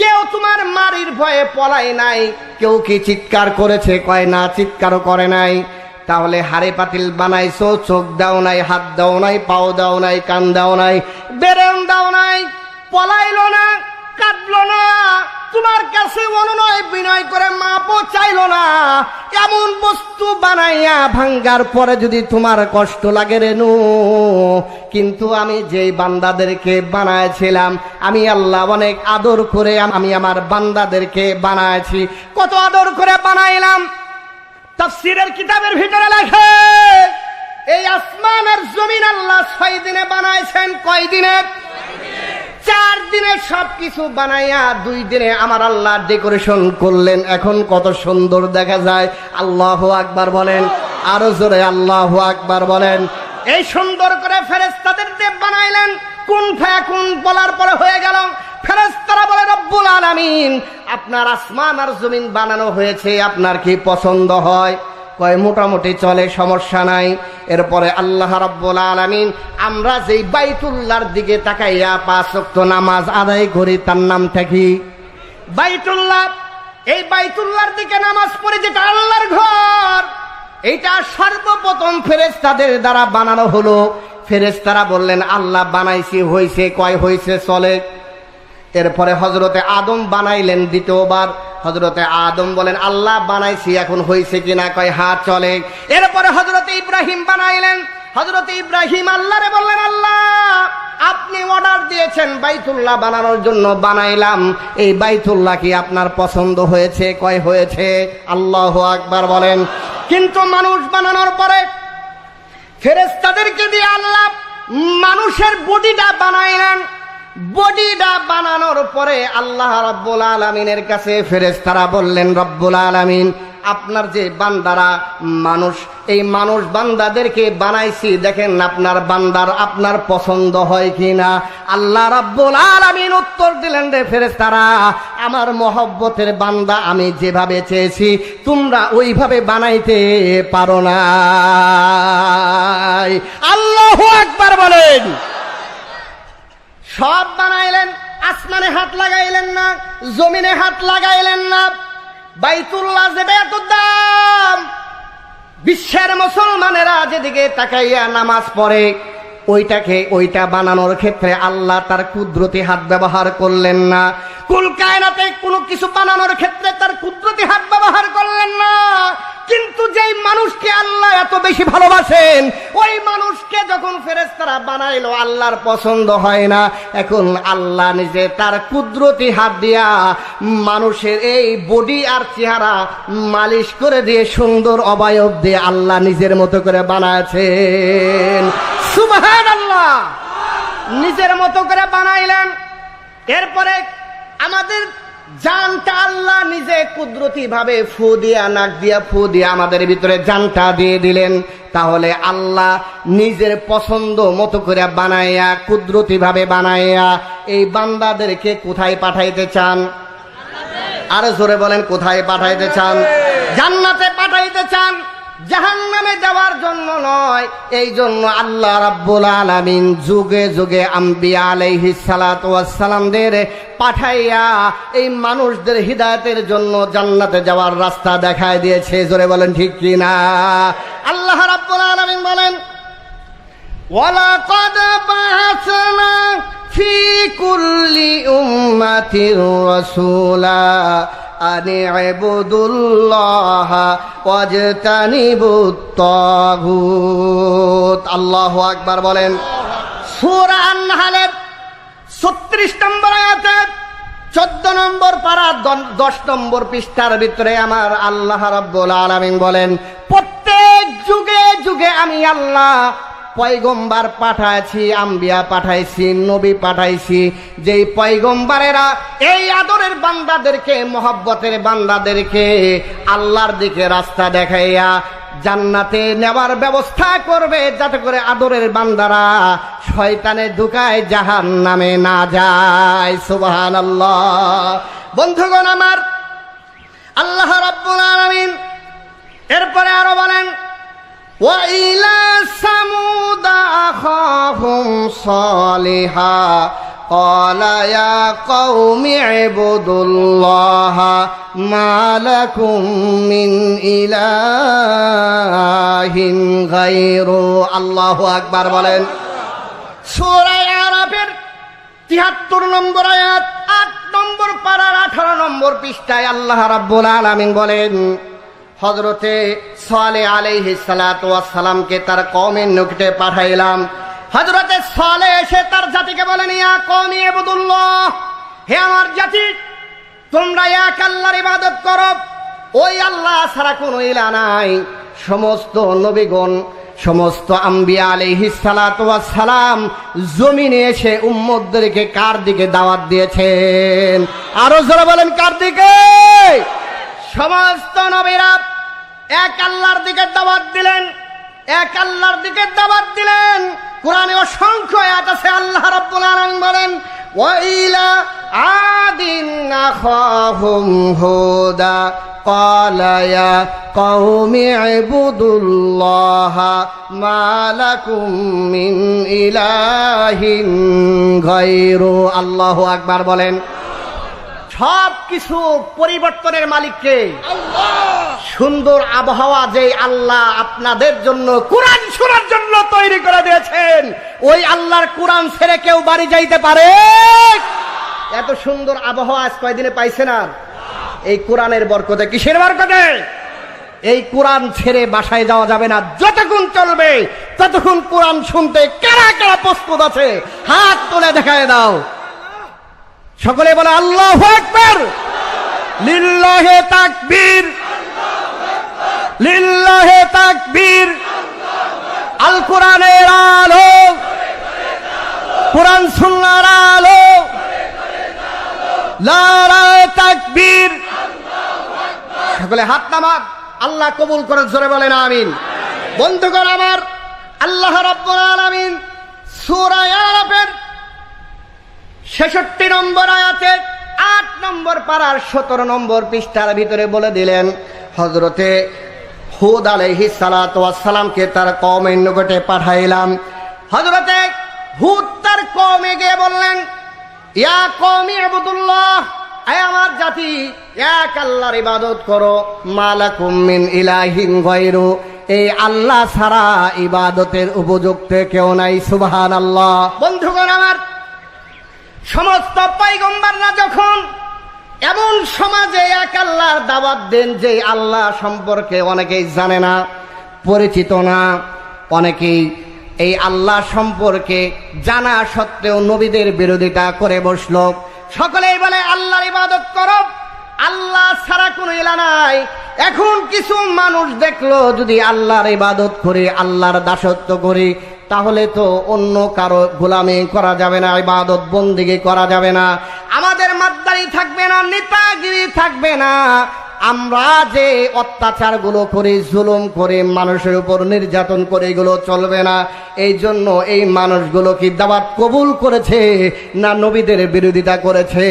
কেউ তোমার মারির ভয়ে পলাই নাই। কেউ কি চিৎকার করেছে? কয় না, চিৎকারও করে নাই। তাহলে হাড়ি পাতিল বানাইছো, চোখ দাও নাই, হাত দাও নাই, পাও দাও নাই, কান দাও নাই, বেরেন দাও নাই, পলাইলো না, কাটলো না, তোমার কাছে অনুনয় বিনয় করে মাপও চাইলো না। এমন বস্তু বানাইয়া ভাঙ্গার পরে যদি তোমার কষ্ট লাগে, রেনু, কিন্তু আমি যেই বান্দাদেরকে বানাইছিলাম, আমি আল্লাহ অনেক আদর করে আমি আমার বান্দাদেরকে বানাইছি। কত আদর করে বানাইলাম। তাফসীরের কিতাবের ভিতরে লেখে, এই আসমান আর জমিন আল্লাহ 6 দিনে বানাইছেন। কয় দিনে? 4 দিনে সবকিছু বানাইয়া 2 দিনে আমার আল্লাহ ডেকোরেশন করলেন। এখন কত সুন্দর দেখা যায়। আল্লাহু আকবার বলেন, আরো জোরে আল্লাহু আকবার বলেন। এই সুন্দর করে ফেরেশতাদের দিয়ে বানাইলেন। কুন ফায়াকুন বলার পরে হয়ে গেল। ফেরেশতারা বলে, রব্বুল আলামিন, আপনার আসমান আর জমিন বানানো হয়েছে, আপনার কি পছন্দ হয়? কয় মোটামুটি চলে, সমস্যা নাই। এরপরে আল্লাহ রাব্বুল আলামিন, আমরা যেই বাইতুল্লাহর দিকে তাকাইয়া 5 ওয়াক্ত নামাজ আদায় করি, তার নামটা কি? বাইতুল্লাহ। এই বাইতুল্লাহর দিকে নামাজ পড়ে, যেটা আল্লাহর ঘর, এইটা সর্বপ্রথম ফেরেশতাদের দ্বারা বানানো হলো। ফেরেশতারা বললেন, আল্লাহ বানাইছি, হইছে? কয় হইছে, চলে। এরপরে হযরতে আদম বানাইলেন দ্বিতীয়বার। হযরতে আদম বলেন, আল্লাহ বানাইছি, এখন হইছে কিনা? কয় হ্যাঁ, চলে। এরপরে হযরতে ইব্রাহিম বানাইলেন। হযরতে ইব্রাহিম আল্লাহরে বললেন, আল্লাহ আপনি অর্ডার দিয়েছেন বাইতুল্লাহ বানানোর জন্য, বানাইলাম, এই বাইতুল্লাহ কি আপনার পছন্দ হয়েছে? কয় হয়েছে। আল্লাহু আকবার বলেন। কিন্তু মানুষ বানানোর পরে ফেরেশতাদেরকে দিয়ে আল্লাহ মানুষের বডিটা বানাইলেন। বডিটা বানানোর পরে আল্লাহ রাব্বুল আলামিনের কাছে ফেরেশতারা বললেন, রব্বুল আলামিন, আপনার যে বান্দারা মানুষ, এই মানুষ বান্দাদেরকে বানাইছি, দেখেন আপনার বান্দার আপনার পছন্দ হয় কিনা। আল্লাহ রাব্বুল আলামিন উত্তর দিলেন, রে ফেরেশতারা, আমার মহব্বতের বান্দা আমি যেভাবে চেয়েছি তোমরা ওইভাবে বানাইতে পারো না। আল্লাহু আকবার বলেন। সব বানাইলেন, আসমানে হাত লাগাইলেন না, জমিনে হাত লাগাইলেন না। বাইতুল্লাহ যেটা এত দাম, বিশ্বের মুসলমানেরা যেদিকে তাকাইয়া নামাজ পড়ে, ওইটা বানানোর ক্ষেত্রে আল্লাহ তার কুদরতি হাত ব্যবহার করলেন না। কুল কায়নাতে কোনো কিছু বানানোর ক্ষেত্রে তার কুদরতি হাত ব্যবহার করলেন না। কিন্তু যেই মানুষকে আল্লাহ এত বেশি ভালোবাসেন, ওই মানুষকে যখন ফেরেশতারা বানাইলো আল্লাহর পছন্দ হয় না। এখন আল্লাহ নিজে তার কুদরতি হাত দিয়া মানুষের এই বডি আর চেহারা মালিশ করে দিয়ে সুন্দর অবয়ব দিয়ে আল্লাহ নিজের মতো করে বানাচ্ছেন। সুবহানাল্লাহ। নিজের মতো করে বানাইলেন। এরপরে আমাদের জানটা আল্লাহ নিজে কুদরতি ভাবে ফু দিয়া, নাক দিয়া ফু দিয়া আমাদের ভিতরে জানটা দিয়ে দিলেন। তাহলে আল্লাহ নিজের পছন্দ মতো করে বানাইয়া, কুদরতি ভাবে বানাইয়া এই বান্দাদেরকে কোথায় পাঠাইতে চান? আরো জোরে বলেন, কোথায় পাঠাইতে চান? জান্নাতে পাঠাইতে চান, জাহান্নামে যাওয়ার জন্য নয়। এই জন্য আল্লাহ রাব্বুল আলামিন যুগে যুগে আম্বিয়া আলাইহিস সালাতু ওয়াস সালামদের পাঠাইয়া এই মানুষদের হিদায়াতের জন্য জান্নাতে যাওয়ার রাস্তা দেখায় দিয়েছে। জোরে বলেন ঠিক কি না? আল্লাহ রাব্বুল আলামিন বলেন, ওয়ালাকাদ বা'আসনা ফি কুল্লি উম্মাতির রাসূলা আনি ইবুদুল্লাহ ওয়াজতানিবুত তাগুত। আল্লাহু আকবার বলেন। সূরা আন-নাহলের 36 নম্বর আয়াতে 14 নম্বর পারা 10 নম্বর পৃষ্ঠার ভিতরে আমার আল্লাহ রাব্বুল আলামিন বলেন, প্রত্যেক যুগে যুগে আমি আল্লাহ পয়গম্বর পাঠাইছি, আম্বিয়া পাঠাইছি, নবী পাঠাইছি। যেই পয়গম্বরেরা এই আদরের বান্দাদেরকে, মহব্বতের বান্দাদেরকে আল্লাহর দিকে রাস্তা দেখাইয়া জান্নাতে নেওয়ার ব্যবস্থা করবে, যাতে করে আদরের বান্দারা শয়তানের ধোঁকায় জাহান্নামে না যায়। সুবহানাল্লাহ। বন্ধুগণ আমার, আল্লাহ রাব্বুল আলামিন এরপরে আরো বলেন, وَإِلَى ثَمُودَ أَخَاهُمْ صَالِحًا قَالَ يَا قَوْمِ اعْبُدُوا اللَّهَ مَا لَكُمْ مِنْ إِلَٰهٍ غَيْرُهُ। আল্লাহু আকবার বলেন। সূরা আরাফের 73 নম্বর আয়াত 8 নম্বর পারার 18 নম্বর পৃষ্ঠায় আল্লাহ রাব্বুল আলামিন বলেন, হযরতে সালেহ আলাইহিস সালাতু ওয়াস সালামকে তার কওমের নিকটে পাঠাইলাম। হযরতে সালেহ এসে তার জাতিকে বলেন, ইয়া কওমি ইবুদুল্লাহ, হে আমার জাতি, তোমরা এক আল্লাহর ইবাদত করো, ওই আল্লাহ ছাড়া কোনো ইলাহ নাই। সমস্ত নবীগণ, সমস্ত আম্বিয়া আলাইহিস সালাতু ওয়াস সালাম জমিনে এসে উম্মতদেরকে কার দিকে দাওয়াত দিয়েছেন? আরো জোরে বলেন, কার দিকে? সমস্ত নবীরা এক আল্লাহর দিকে দাওয়াত দিলেন, এক আল্লাহর দিকে দাওয়াত দিলেন। কোরআনে অসংখ্য আয়াত আছে। আল্লাহ রাব্বুল আলামিন বলেন, ওয়াইলা আদিন আখাহুম হুদা ক্বালা ইয়া কওমি ইবুদুল্লাহা মা লাকুম মিন ইলাহিন গায়রু। আল্লাহু আকবার বলেন। সব কিছু পরিবর্তনের মালিককে আল্লাহ। সুন্দর আবহাওয়া যে আল্লাহ আপনাদের জন্য কোরআন শোনার জন্য তৈরি করে দিয়েছেন, ওই আল্লাহর কোরআন ছেড়ে কেউ বাড়ি যাইতে পারে? এত সুন্দর আবহাওয়া আজ কয়দিনে পাইছেন? আর এই কোরআনের বরকতে। কিসের বরকতে? এই কোরআন ছেড়ে বাসায় যাওয়া যাবে না। যতক্ষণ চলবে ততক্ষণ কোরআন শুনতে কারা কারা প্রস্তুত আছে? হাত তুলে দেখায় দাও। সকলে বলে আল্লাহু আকবার। লিল্লাহি তাকবীর, লিল্লাহি তাকবীর। আল কোরআনের আলো, কোরআন সুন্নাহর আলো। নারায়ে তাকবীর। সকলে হাত নামান, আল্লাহ কবুল করে জোরে বলেন আমিন। বন্ধুগণ আমার, আল্লাহ রাব্বুল আলামিন সূরা আরাফের 66 নম্বর আয়াতে 8 নম্বর পারার 17 নম্বর পৃষ্ঠার ভিতরে বলে দিলেন, হযরতে হুদ আলাইহিস সালাতু ওয়াস সালামকে তার কওমের নিকটে পাঠাইলাম। হযরতে হুদ তার কওমে গিয়ে বললেন, ইয়া কওমি ইবুদুল্লাহ, হে আমার জাতি, এক আল্লাহর ইবাদত করো, মালাকুম মিন ইলাহিন গায়রু, এই আল্লাহ ছাড়া ইবাদতের উপযুক্ত কেউ নাই। সুবহানাল্লাহ। বন্ধুগণ আমার, সমস্ত পয়গম্বররা যখন এমন সমাজে এক আল্লাহর দাওয়াত দেন যে আল্লাহ সম্পর্কে অনেকেই জানে না, পরিচিত না, অনেকেই এই আল্লাহ সম্পর্কে জানা সত্ত্বেও নবীদের বিরোধিতা করে বসলো। সকলেই বলে আল্লাহর ইবাদত করো, আল্লাহ ছাড়া কোনো ইলাহ নাই। এখন কিছু মানুষ দেখলো যদি আল্লাহর ইবাদত করি, আল্লাহর দাসত্ব করি, তাহলে তো অন্য কারো গোলামি করা যাবে না, ইবাদত বন্দেগী করা যাবে না, আমাদের মাদ্দারি থাকবে না, নেতাগিরি থাকবে না, আমরা যে অত্যাচারগুলো করি, জুলুম করে মানুষের উপর নির্যাতন করে, এগুলো চলবে না। এই জন্য এই মানুষগুলো কি দাওয়াত কবুল করেছে না নবীদের বিরোধিতা করেছে?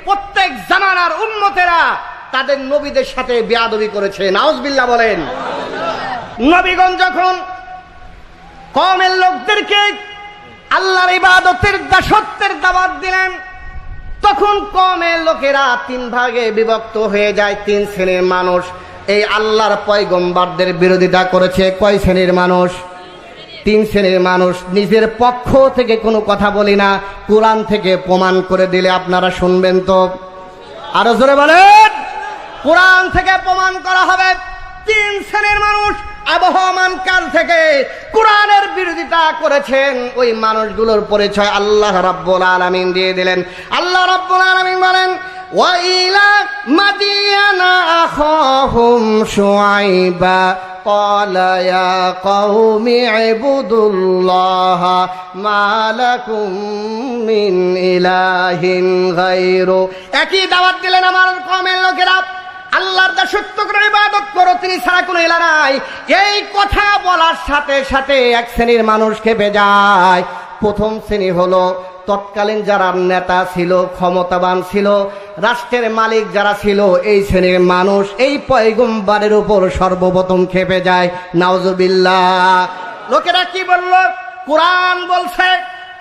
প্রত্যেক জামানার উম্মতেরা তাদের নবীদের সাথে বেয়াদবি করেছে। নাউজুবিল্লাহ বলেন। নবীগণ যখন কওমের লোকদেরকে আল্লাহর ইবাদতের দাসত্বের দাওয়াত দিলেন, তখন কওমের লোকেরা 3 ভাগে বিভক্ত হয়ে যায়। 3 শ্রেণীর মানুষ এই আল্লাহর পয়গম্বরদের বিরোধিতা করেছে। কয় শ্রেণীর মানুষ? 3 শ্রেণীর মানুষ। নিজের পক্ষ থেকে কোনো কথা বলি না, কোরআন থেকে প্রমাণ করে দিলে আপনারা শুনবেন তো? আরো জোরে বলেন। কোরআন থেকে প্রমাণ করা হবে। 3 শ্রেণীর মানুষ আবহমান কাল থেকে কোরআনের বিরোধিতা করেছেন। ওই মানুষগুলোর পরিচয় আল্লাহ রাব্বুল আলামিন দিয়ে দিলেন। আল্লাহ রাব্বুল আলামিন বলেন, ওয়া ইলা মাদিয়ানা আখাহুম শুআইবা ক্বালা ইয়া কওমি ইবুদুল্লাহা মা লাকুম মিন ইলাহিন গায়রু। একই দাওয়াত দিলেন আমার কওমের লোকেরা, আল্লাহর দাসত্ব করে ইবাদত করো, তিনি ছাড়া কোনো ইলাহ নাই। এই কথা বলার সাথে সাথে এক শ্রেণীর মানুষ খেপে যায়। প্রথম শ্রেণী হলো তৎকালীন যারা নেতা ছিল, ক্ষমতাবান ছিল, রাষ্ট্রের মালিক যারা ছিল, এই শ্রেণীর মানুষ এই পয়গম্বরের উপর সর্বপ্রথম খেপে যায়। নাউজুবিল্লাহ। লোকেরা কি বলল? কোরআন বলছে,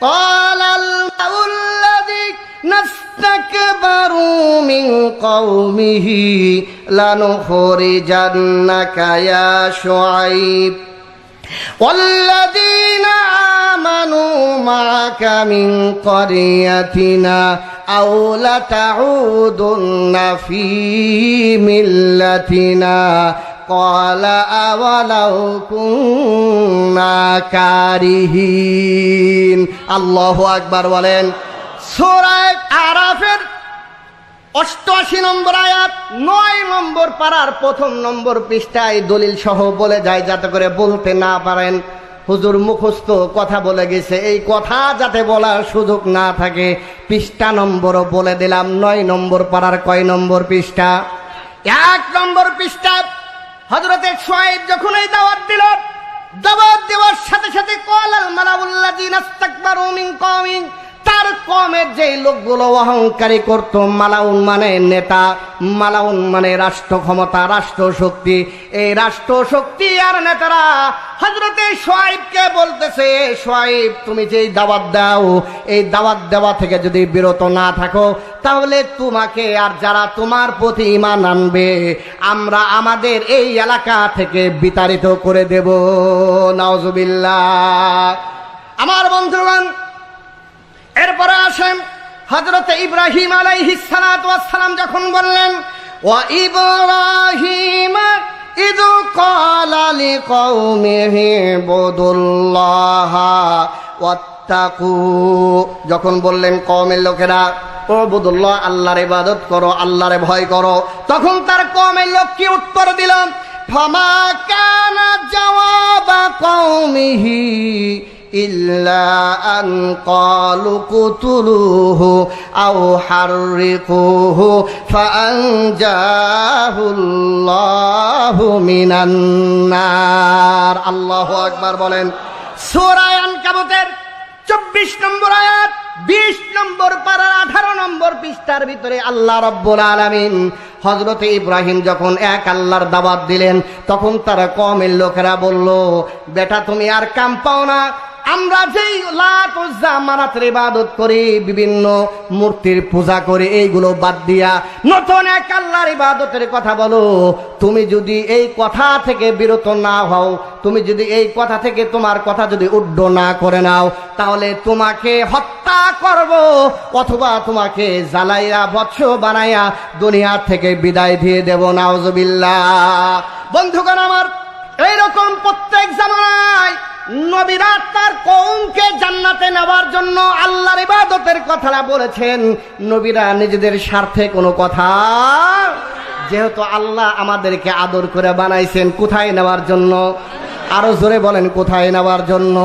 ক্বালাল মাউল্লাযী নাস্তাকবারু মিন কওমিহি লানুখরিজান্নাকা ইয়া শুআইব ওয়াল্লাযীনা আমানু মা'আকা মিন ক্বরিয়াতিনা আও লাতাউদুন্না ফী মিল্লাতিনা ক্বালা আওয়ালাউ কুন্না কারিহিন। আল্লাহু আকবার বলেন। সূরা আরাফের 88 নম্বর আয়াত 9 নম্বর পারার 1 নম্বর পৃষ্ঠায় দলিল সহ বলে যায়, যাতে করে বলতে না পারেন হুজুর মুখস্থ কথা বলে গেছে, এই কথা যাতে বলার সুযোগ না থাকে। পৃষ্ঠা নম্বরও বলে দিলাম। 9 নম্বর পারার কয় নম্বর পৃষ্ঠা? 1 নম্বর পৃষ্ঠা। হযরতে শুআইব যখন এই দাওয়াত দিল, দাওয়াত দেওয়ার সাথে সাথে ক্বালাল মালাউল্লাযীনা ইসতাকবারু মিন কওমি, তার কওমের যে লোকগুলো অহংকারী করত, মালাউন মানে নেতা, মালাউন মানে রাষ্ট্র ক্ষমতা, রাষ্ট্র শক্তি, এই রাষ্ট্র শক্তি আর নেতারা হযরতে শুআইবকে বলতেছে, শুআইব তুমি যে দাওয়াত দাও, এই দাওয়াত দেওয়া থেকে যদি বিরত না থাকো, তাহলে তোমাকে আর যারা তোমার প্রতি ঈমান আনবে আমরা আমাদের এই এলাকা থেকে বিতাড়িত করে দেব। নাউজুবিল্লাহ। আমার বন্ধুগণ, এরপরে আসেন হযরতে ইব্রাহিম আলাইহিস সালাতু ওয়াস সালাম যখন বললেন, ওয়া ইব্রাহিম ইয ক্বালা লিকওমিহি ইবুদুল্লাহা ওয়াত্তাকু, যখন বললেন কওমের লোকেরা উবুদুল্লাহ, আল্লাহর ইবাদত করো, আল্লাহরে ভয় করো, তখন তার কওমের লোক কি উত্তর দিল? ফামা কানা জাওয়াবা কওমিহি ইল্লা আন ক্বালু কুতুলুহু আও হাররিকুহু ফাআনজাহুল্লাহু মিনান নার। আল্লাহু আকবার বলেন। সূরা আনকাবুতের 24 নম্বর আয়াত, 20 নম্বর পারা, 18 নম্বর পৃষ্ঠার ভিতরে আল্লাহ রাব্বুল আলামিন হযরতে ইব্রাহিম যখন এক আল্লাহর দাওয়াত দিলেন, তখন তারা কওমের লোকেরা বলল, বেটা তুমি আর কাম পাও না, আমরা যেই লাত উজ্জা মানাতের ইবাদত করি, বিভিন্ন মূর্তির পূজা করি, এইগুলো বাদ দিয়া নতুন এক আল্লাহর ইবাদতের কথা বলো। তুমি যদি এই কথা থেকে বিরত না হও, তুমি যদি এই কথা থেকে তোমার কথা যদি উড্ড না করে নাও, তাহলে তোমাকে হত্যা করব, অথবা তোমাকে জ্বালাইয়া বৎস বানাইয়া দুনিয়া থেকে বিদায় দিয়ে দেব। নাউজুবিল্লাহ। বন্ধুগণ আমার, এইরকম প্রত্যেক জামানায় নবীরা তার কওমকে জান্নাতে নেওয়ার জন্য আল্লাহর ইবাদতের কথাটা বলেছেন। নবীরা নিজেদের স্বার্থে কোনো কথা, যেহেতু আল্লাহ আমাদেরকে আদর করে বানাইছেন কোথায় নেওয়ার জন্য? আরো জোরে বলেন, কোথায় নেওয়ার জন্য?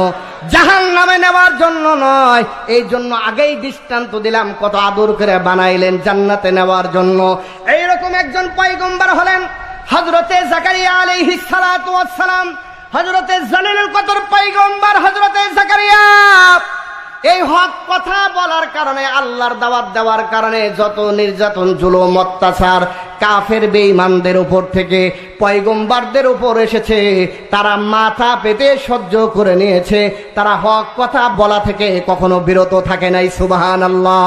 জাহান্নামে নেওয়ার জন্য নয়। এই জন্য আগেই দৃষ্টান্ত দিলাম, কত আদর করে বানাইলেন জান্নাতে নেওয়ার জন্য। এইরকম একজন পয়গম্বর হলেন হযরতে জাকারিয়া আলাইহিস সালাতু ওয়াস সালাম। হযরতে জালিলুল কদর পয়গম্বর হযরতে জাকারিয়া এই হক কথা বলার কারণে, আল্লাহর দাওয়াত দেওয়ার কারণে যত নির্যাতন জুলুম অত্যাচার কাফের বেঈমানদের উপর থেকে পয়গম্বরদের উপর এসেছে, তারা মাথা পেতে সহ্য করে নিয়েছে। তারা হক কথা বলা থেকে কখনো বিরত থাকে নাই। সুবহানাল্লাহ।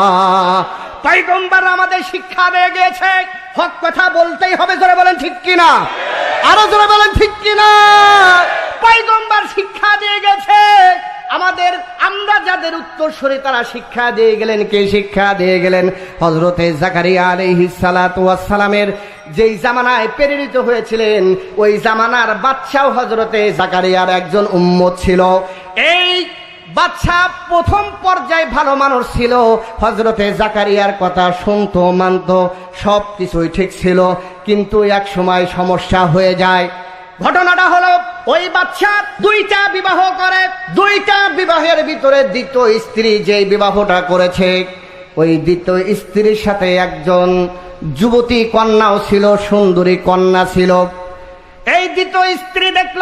পয়গম্বর আমাদের শিক্ষা দিয়ে গিয়েছে, হক কথা বলতেই হবে। জোরে বলেন ঠিক কিনা? আরো জোরে বলেন ঠিক কিনা? পয়গম্বর শিক্ষা দিয়ে গেছে আমাদের, আমরা যাদের উত্তরসূরি তারা শিক্ষা দিয়ে গেলেন। কে শিক্ষা দিয়ে গেলেন? হযরতে জাকারিয়া আলাইহিস সালাতু ওয়াস সালামের যেই জামানায় প্রেরিত হয়েছিলেন, ওই জামানার বাদশাহ হযরতে জাকারিয়ার একজন উম্মত ছিল। এই বাদশা প্রথম পর্যায়ে ভালো মানুষ ছিল, হযরতে জাকারিয়ার কথা শুনতো, মানতো, সব কিছুই ঠিক ছিল। কিন্তু এক সময় সমস্যা হয়ে যায়। ঘটনাটা হলো, ওই বাদশা 2টা বিবাহ করে। 2টা বিবাহের ভিতরে দ্বিতীয় স্ত্রী যে বিবাহটা করেছে, ওই দ্বিতীয় স্ত্রীর সাথে একজন যুবতী কন্যাও ছিল, সুন্দরী কন্যা ছিল। এই দ্বিতীয় স্ত্রী দেখল,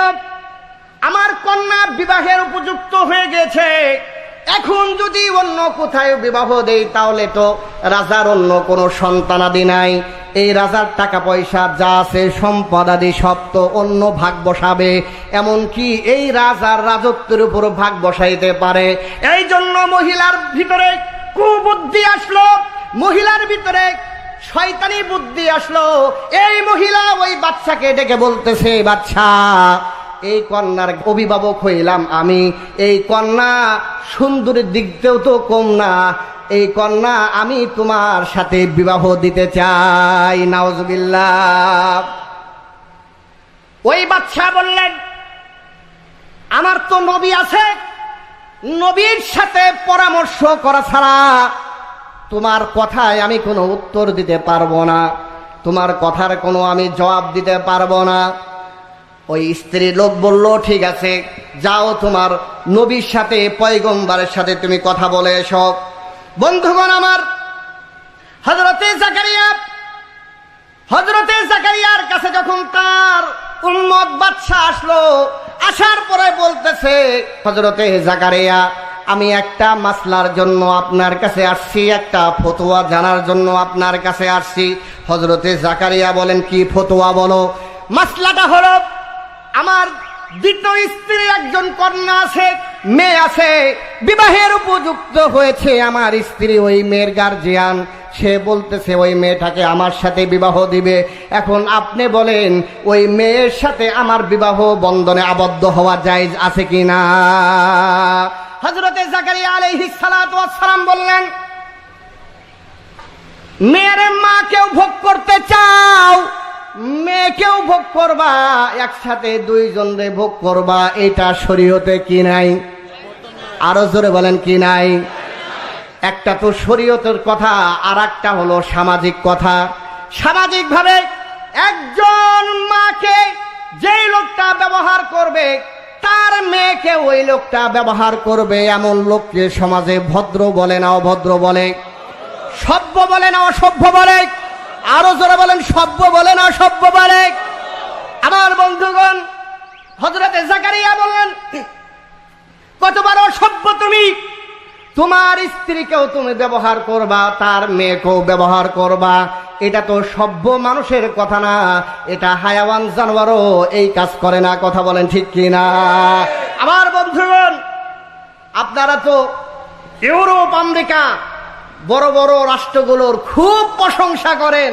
আমার কন্যা বিবাহের উপযুক্ত হয়ে গেছে, এখন যদি অন্য কোথায় বিবাহ দেই তাহলে তো রাজার অন্য কোনো সন্তানাদি নাই, এই রাজার টাকা পয়সা যা আছে সম্পদাদি সব তো অন্য ভাগ বসাবে, এমনকি এই রাজার রাজত্বের উপর ভাগ বসাইতে পারে। এই জন্য মহিলার ভিতরে কুবুদ্ধি আসলো, মহিলার ভিতরে শয়তানি বুদ্ধি আসলো। এই মহিলা ওই বাচ্চাকে ডেকে বলতেছে, বাচ্চা, এই কন্যার অভিভাবক হইলাম আমি, এই কন্যা সুন্দরীর দিক দিয়েও তো কম না, এই কন্যা আমি তোমার সাথে বিবাহ দিতে চাই। নাউজুবিল্লাহ। ওই বাচ্চা বললেন, আমার তো নবী আছে, নবীর সাথে পরামর্শ করা ছাড়া তোমার কথায় আমি কোনো উত্তর দিতে পারবো না, তোমার কথার কোনো আমি জবাব দিতে পারবো না। ওই স্ত্রী লোক বলল, ঠিক আছে, যাও তোমার নবীর সাথে পয়গম্বরের সাথে তুমি কথা বলে এসো। বন্ধুগণ আমার, হযরতে জাকারিয়ার কাছে যখন তার উম্মত বাদশা আসলো, আসার পরে বলতেছে, হযরতে জাকারিয়া, আমি একটা মাসলার জন্য আপনার কাছে আসছি, একটা ফতোয়া জানার জন্য আপনার কাছে আসছি। হযরতে জাকারিয়া বলেন, কি ফতোয়া বলো? মাসলাটা হলো, আমার দ্বিতীয় স্ত্রীর একজন কন্যা আছে, মেয়ে আছে, বিবাহের উপযুক্ত হয়েছে আমার স্ত্রী, ওই মেয়ের গার্জিয়ান, সে বলতেছে ওই মেয়েটাকে আমার সাথে বিবাহ দিবে। এখন আপনি বলেন, ওই মেয়ের সাথে আমার বিবাহ বন্ধনে আবদ্ধ হওয়া জায়েজ আছে কিনা? হযরতে জাকারিয়া আলাইহিস সালাতু ওয়াস সালাম বললেন, মেয়ের মাকেও ভোগ করতে চাও, মেয়েকেও ভোগ করবা, একসাথে দুইজনরে ভোগ করবা, এটা শরীয়তে কি নাই? আরো জোরে বলেন, কি নাই? একটা তো শরীয়তের কথা, আর একটা হলো সামাজিক কথা। সামাজিক ভাবে একজন মাকে যেই লোকটা ব্যবহার করবে, তার মেয়েকে ওই লোকটা ব্যবহার করবে, এমন লোককে সমাজে ভদ্র বলে না অভদ্র বলে, সভ্য বলে না অসভ্য বলে? আরো জোরে বলেন, সভ্য বলে না অসভ্য বলে? আমার বন্ধুগণ, হযরতে জাকারিয়া বলেন, কতবার অসভ্য তুমি! তোমার স্ত্রীকেও তুমি ব্যবহার করবা, তার মেয়েকেও ব্যবহার করবা। এটা তো সভ্য মানুষের কথা না, এটা হায়াওয়ান জানোয়ারও এই কাজ করে না। কথা বলেন ঠিক কি না? আমার বন্ধুগণ, আপনারা তো ইউরোপ আমেরিকা বড় বড় রাষ্ট্রগুলোর খুব প্রশংসা করেন,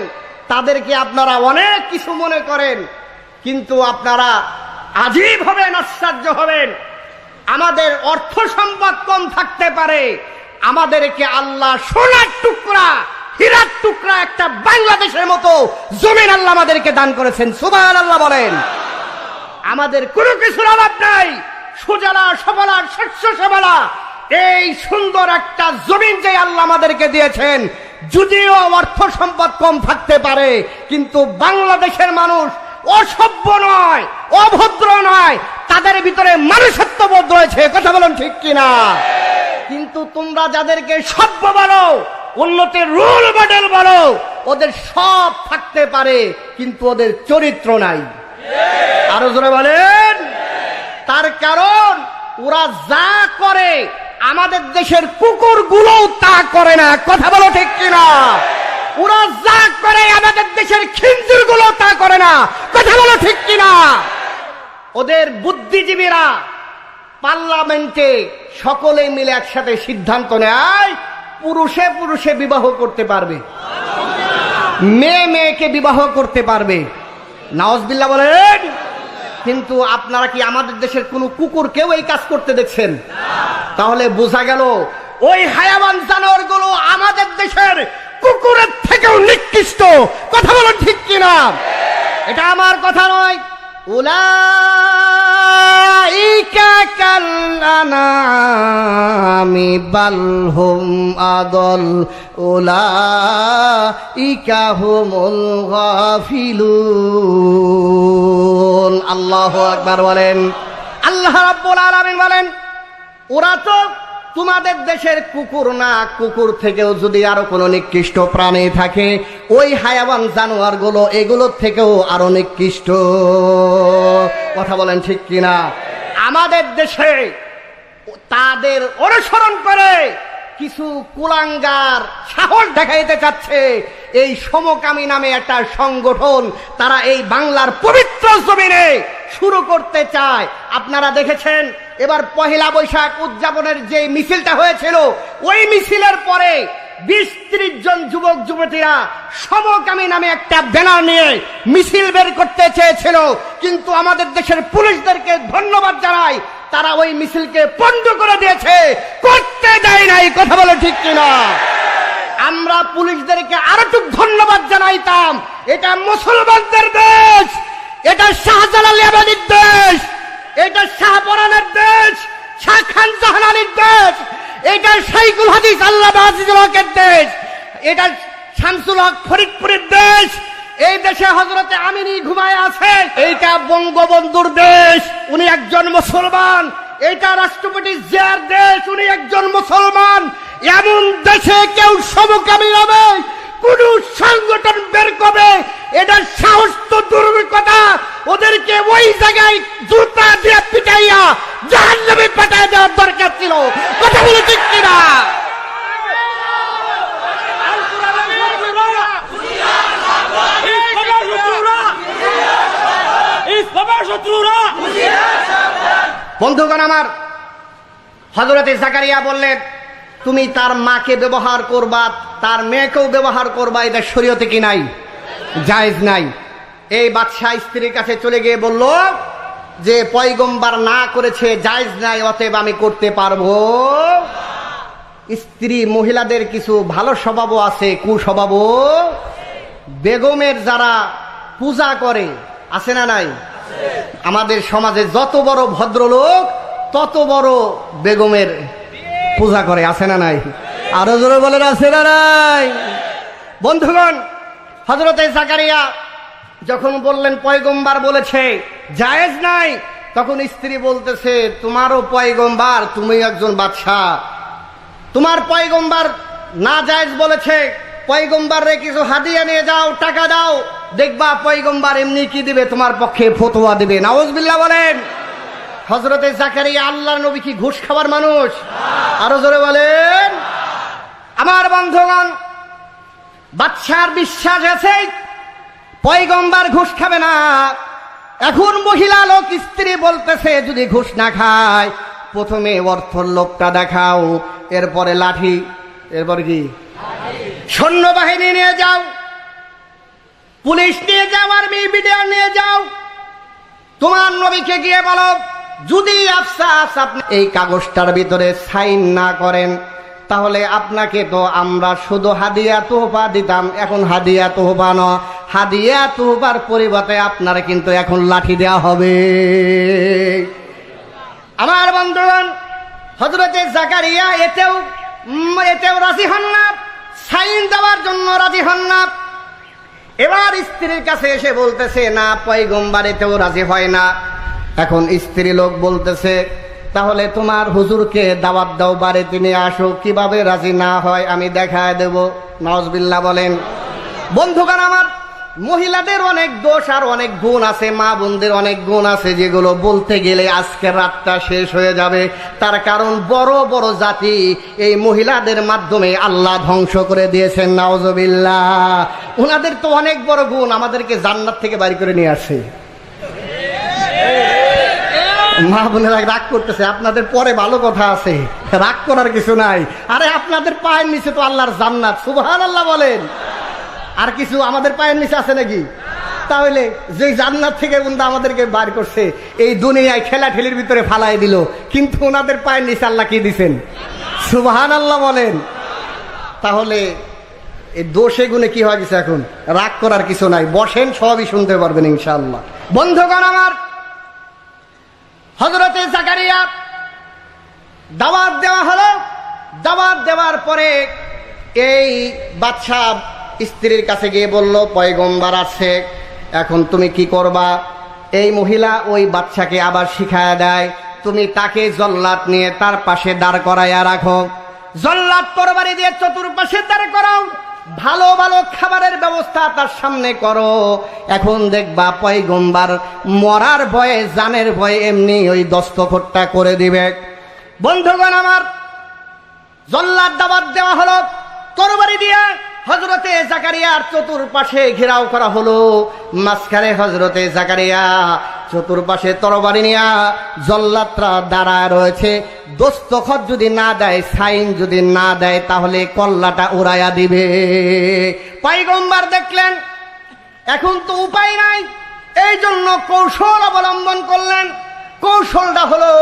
তাদেরকে আপনারা অনেক কিছু মনে করেন, কিন্তু আপনারা আজীব হবেন, আশ্চর্য হবেন। আমাদের অর্থ সম্পদ কম থাকতে পারে, আমাদেরকে আল্লাহ সোনার টুকরা, হীরার টুকরা একটা বাংলাদেশের মতো জমিন আল্লাহ আমাদেরকে দান করেছেন। সুবহানাল্লাহ বলেন। আমাদের কোনো কিছুর অভাব নাই, সুজলা সবলা শস্য শ্যামলা এই সুন্দর একটা জমিন যে আল্লাহ আমাদেরকে দিয়েছেন, যদিও অর্থ সম্পদ কম থাকতে পারে, কিন্তু বাংলাদেশের মানুষ অসভ্য নয়, অভদ্র নয়, তাদের ভিতরে মানুষত্ববোধ রয়েছে। কথা বলুন ঠিক কিনা? কিন্তু তোমরা যাদেরকে সভ্য বলো, উন্নতির রোল মডেল বলো, ওদের সব থাকতে পারে কিন্তু ওদের চরিত্র নাই। আরো জোরে বলেন। তার কারণ ওরা যা করে আমাদের দেশের কুকুরগুলোও তা করে না। কথা বলো ঠিক কিনা? ওরা যা করে আমাদের দেশের খিঞ্জিরগুলো তা করে না। কথা বলো ঠিক কিনা? ওদের বুদ্ধিজীবীরা পার্লামেন্টে সকলে মিলে একসাথে সিদ্ধান্ত নেয় পুরুষে পুরুষে বিবাহ করতে পারবে, মেয়ে মেয়েকে বিবাহ করতে পারবে। নাউজুবিল্লাহ বলেন। কিন্তু আপনারা কি আমাদের দেশের কোন কুকুরকেও এই কাজ করতে দেখছেন? তাহলে বোঝা গেল ওই হায়াওয়ান জানোয়ারগুলো আমাদের দেশের কুকুরের থেকেও নিকৃষ্ট। কথা বলেন ঠিক কিনা? এটা আমার কথা নয়। উলাইকা কাল আনামি বাল হুম আদল উলাইকা হুমুল গাফিলুন। আল্লাহু আকবার বলেন। আল্লাহ রাব্বুল আলামিন বলেন, ওরা তো তোমাদের দেশের কুকুর না, কুকুর থেকেও যদি আরো কোনো নিকৃষ্ট প্রাণী থাকে, ওই হায়াওয়ান জানোয়ার গুলো এগুলোর থেকেও আরো নিকৃষ্ট। কথা বলেন ঠিক কিনা? আমাদের দেশে তাদের অনুসরণ করে কিছু কুলাঙ্গার সাহস দেখাইতে চাচ্ছে, এই সমকামী নামে একটা সংগঠন তারা এই বাংলার পবিত্র জমিনে শুরু করতে চায়। আপনারা দেখেছেন এবার পহেলা বৈশাখ উদযাপনের যে মিছিলটা হয়েছিল, ওই মিছিলের পরে 20-30 জন যুবক যুবতীরা সমকামী নামে একটা ব্যানার নিয়ে মিছিল বের করতে চেয়েছিল, কিন্তু আমাদের দেশের পুলিশদেরকে ধন্যবাদ জানাই, তারা ওই মিছিলকে বন্ধ করে দিয়েছে, করতে দেয় নাই। কথা বলে ঠিক কিনা? আমরা পুলিশদেরকে আরো ধন্যবাদ জানাইতাম। এটা মুসলমানদের দেশ, এটা শাহজালাল আবাদীর দেশ, এটা শাহপরানের দেশ, শাহ খান জাহানানির দেশ, এটা শাইখুল হাদিস আল্লামা আজিজুল হকের দেশ, এটা শামসুল হক ফরিদপুরের দেশ, এই দেশে হযরতে আমিনী ঘুমায় আছে, এইটা বঙ্গবন্ধুর দেশ, উনি একজন মুসলমান, এটা রাষ্ট্রপতি জিয়ার দেশ, উনি একজন মুসলমান। এমন দেশে কেউ সমকামী হবে, কোন সংগঠন বের করবে, এটা সাহস তো দূরের কথা, ওদেরকে ওই জায়গায় জুতা দিয়ে পিটাইয়া জাহান্নামে পাঠায় দেওয়ার দরকার ছিল। কথা বলে ঠিক কিনা? বন্ধুগণ আমার, হযরতে জাকারিয়া বললেন, তুমি তার মাকে ব্যবহার করবা, তার মেয়েকেও ব্যবহার করবা, এটা শরীয়তে কি নাই? জায়েজ নাই। এই বাদশাহ স্ত্রীর কাছে চলে গিয়ে বলল যে পয়গম্বর না করেছে, জায়েজ নাই, অতএব আমি করতে পারবো। স্ত্রী মহিলাদের কিছু ভালো স্বভাবও আছে, কুস্বভাবও। বেগমের যারা পূজা করে আছে না নাই? আমাদের সমাজে যত বড় ভদ্রলোক তত বড় বেগমের পূজা করে, আছে না নাই? আরো জোরে বলেন, আছে না নাই? বন্ধুগণ, হযরতে জাকারিয়া যখন বললেন পয়গম্বর বলেছে জায়েজ নাই, তখন স্ত্রী বলতেছে, তোমারও পয়গম্বর, তুমি একজন বাদশাহ, তোমার পয়গম্বর নাজায়েজ বলেছে, পয়গম্বরে কিছু হাদিয়া নিয়ে যাও, টাকা দাও, দেখবা পয়গম্বর এমনি কি দিবে, তোমার পক্ষে ফতোয়া দিবে। নাউজুবিল্লাহ বলেন। হযরতে জাকারিয়া আল্লাহর নবী কি ঘুষ খাওয়ার মানুষ? আরো জোরে বলেন। আমার বন্ধুগণ, বাদশার বিশ্বাস আছে পয়গম্বর ঘুষ খাবে না। এখন মহিলা লোক স্ত্রী বলতেছে, যদি ঘুষ না খায় প্রথমে অর্থর লোভটা দেখাও, এরপরে লাঠি, এরপর কি সৈন্যবাহিনী নিয়ে যাও, পুলিশ নিয়ে যাও, আর্মি বিডিআর নিয়ে যাও, তোমার নবীকে গিয়ে বলো যদি আফসাস আপনি এই কাগজটার ভিতরে সাইন না করেন তাহলে আপনাকে তো আমরা শুধু হাদিয়া তোহফা দিতাম, এখন হাদিয়া তোহফা নয়, হাদিয়া তোহফার পরিবর্তে আপনার কিন্তু এখন লাঠি দেওয়া হবে। আমার বন্ধুগণ, হযরতে জাকারিয়া এতেও রাজি হন না, সাইন দেওয়ার জন্য রাজি হন না। এবার স্ত্রীর কাছে এসে বলতেছে, না পয়গম্বর এতেও রাজি হয় না। এখন স্ত্রী লোক বলতেছে, তাহলে তোমার হুজুরকে দাওয়াত দাও, বাড়িতে নিয়ে আসো, কিভাবে রাজি না হয় আমি দেখায় দেব। নাউজুবিল্লাহ বলেন। বন্ধুগণ আমার, মহিলাদের অনেক দোষ আর অনেক গুণ আছে, মা বোনদের অনেক গুণ আছে, যেগুলো বলতে গেলে আজকের রাতটা শেষ হয়ে যাবে। তার কারণ বড় বড় জাতি এই মহিলাদের মাধ্যমে আল্লাহ ধ্বংস করে দিয়েছেন। নাউজুবিল্লাহ। ওনাদের তো অনেক বড় গুণ, আমাদেরকে জান্নাত থেকে বাড়ি করে নিয়ে আসে। মা বোনেরা রাগ করতেছে, আপনাদের পরে ভালো কথা আছে, রাগ করার কিছু নাই। আরে আপনাদের পায়ের নিচে তো আল্লাহর জান্নাত, সুবহানাল্লাহ বলেন। আর কিছু আমাদের পায়ের নিচে আছে নাকি? তাহলে যে জান্নাত থেকে বন্ধু আমাদেরকে বার করছে, এই দুনিয়ায় ঠেলাঠেলির ভিতরে ফালাই দিল, কিন্তু ওনাদের পায়ের নিচে আল্লাহ কি দিছেন? সুবহানাল্লাহ বলেন। তাহলে এই দোষে গুণে কি হয়ে গেছে? এখন রাগ করার কিছু নাই, বসেন, সবই শুনতে পারবেন ইনশাআল্লাহ। বন্ধুগণ আমার, হযরতে জাকারিয়া দাওয়াত দেওয়া হলো। দাওয়াত দেওয়ার পরে এই বাদশা স্ত্রীর কাছে গিয়ে বলল, পয়গম্বর আছে, এখন তুমি কি করবা? এই মহিলা ওই বাদশাকে আবার শিখায়া দেয়, তুমি তাকে জল্লাদ নিয়ে তার পাশে দাঁড় করাইয়া রাখো, জল্লাদ তরবারি দিয়ে চতুর্পাশে দাঁড় করাও, ভালো ভালো খাবারের ব্যবস্থা তার সামনে করো। এখন দেখবা পয়গম্বর মরার ভয়ে, জানের ভয়ে এমনি ওই দস্তখতটা করে দিবে। বন্ধুগণ আমার, জল্লাদ দাওয়াত দেওয়া হলো, তরবারি দিয়ে হযরতে জাকারিয়ার চতুর্পাশে ঘেরাও করা হলো। মাঝখানে হযরতে জাকারিয়া, চতুর্পাশে তরবারি নিয়া জল্লাদরা দাঁড়ায় রয়েছে। দস্তখত যদি না দেয়, সাইন যদি না দেয়, তাহলে কল্লাটা উড়াইয়া দিবে। পয়গম্বর দেখলেন এখন তো উপায় নাই, এই জন্য কৌশল অবলম্বন করলেন। কৌশলটা হলো,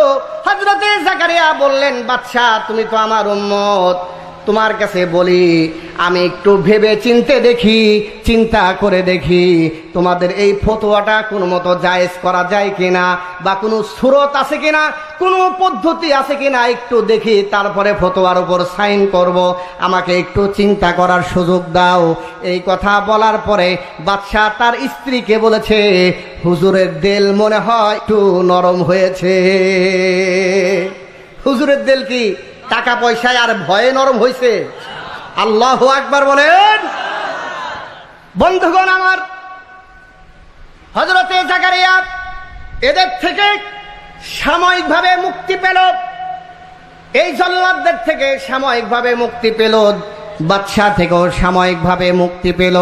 হযরতে জাকারিয়া বললেন, বাদশা তুমি তো আমার উম্মত, তোমার কাছে বলি আমি একটু ভেবে চিন্তে দেখি, চিন্তা করে দেখি তোমাদের এই ফতোয়াটা কোনো মতো জায়েজ করা যায় কিনা, বা কোনো সুরত আছে কিনা, কোনো পদ্ধতি আছে কিনা একটু দেখি, তারপরে ফতোয়ার উপর সাইন করব, আমাকে একটু চিন্তা করার সুযোগ দাও। এই কথা বলার পরে বাদশা তার স্ত্রীকে বলেছে, হুজুরের দিল মনে হয় একটু নরম হয়েছে। হুজুরের দিল কি টাকা পয়সায় আর ভয়ে নরম হয়েছে? আল্লাহু আকবার বলেন। বন্ধুগণ আমার, হযরতে জাকারিয়া এদের থেকে সাময়িকভাবে মুক্তি পেল, এই জল্লাদদের থেকে সাময়িকভাবে মুক্তি পেল, বাদশা থেকেও সাময়িকভাবে মুক্তি পেল।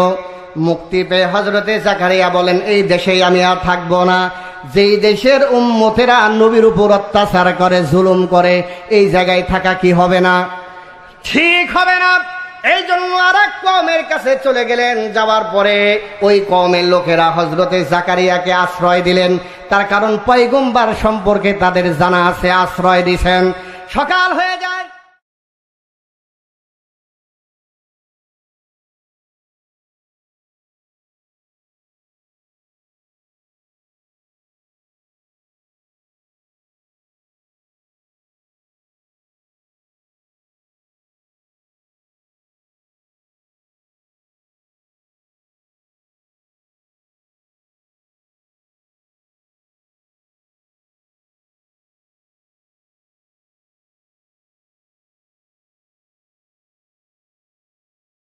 মুক্তি পেয়ে হযরতে জাকারিয়া বলেন, এই দেশেই আমি আর থাকবো না। যেই দেশের উম্মতেরা নবীর উপর অত্যাচার করে, জুলুম করে, এই জায়গায় থাকা কি হবে না? ঠিক হবে না। এই জন্য আরেক কওমের কাছে চলে গেলেন। যাওয়ার পরে ওই কওমের লোকেরা হযরতে জাকারিয়াকে আশ্রয় দিলেন, তার কারণ পয়গম্বর সম্পর্কে তাদের জানা আছে, আশ্রয় দিয়েছেন। সকাল হয়ে যায়।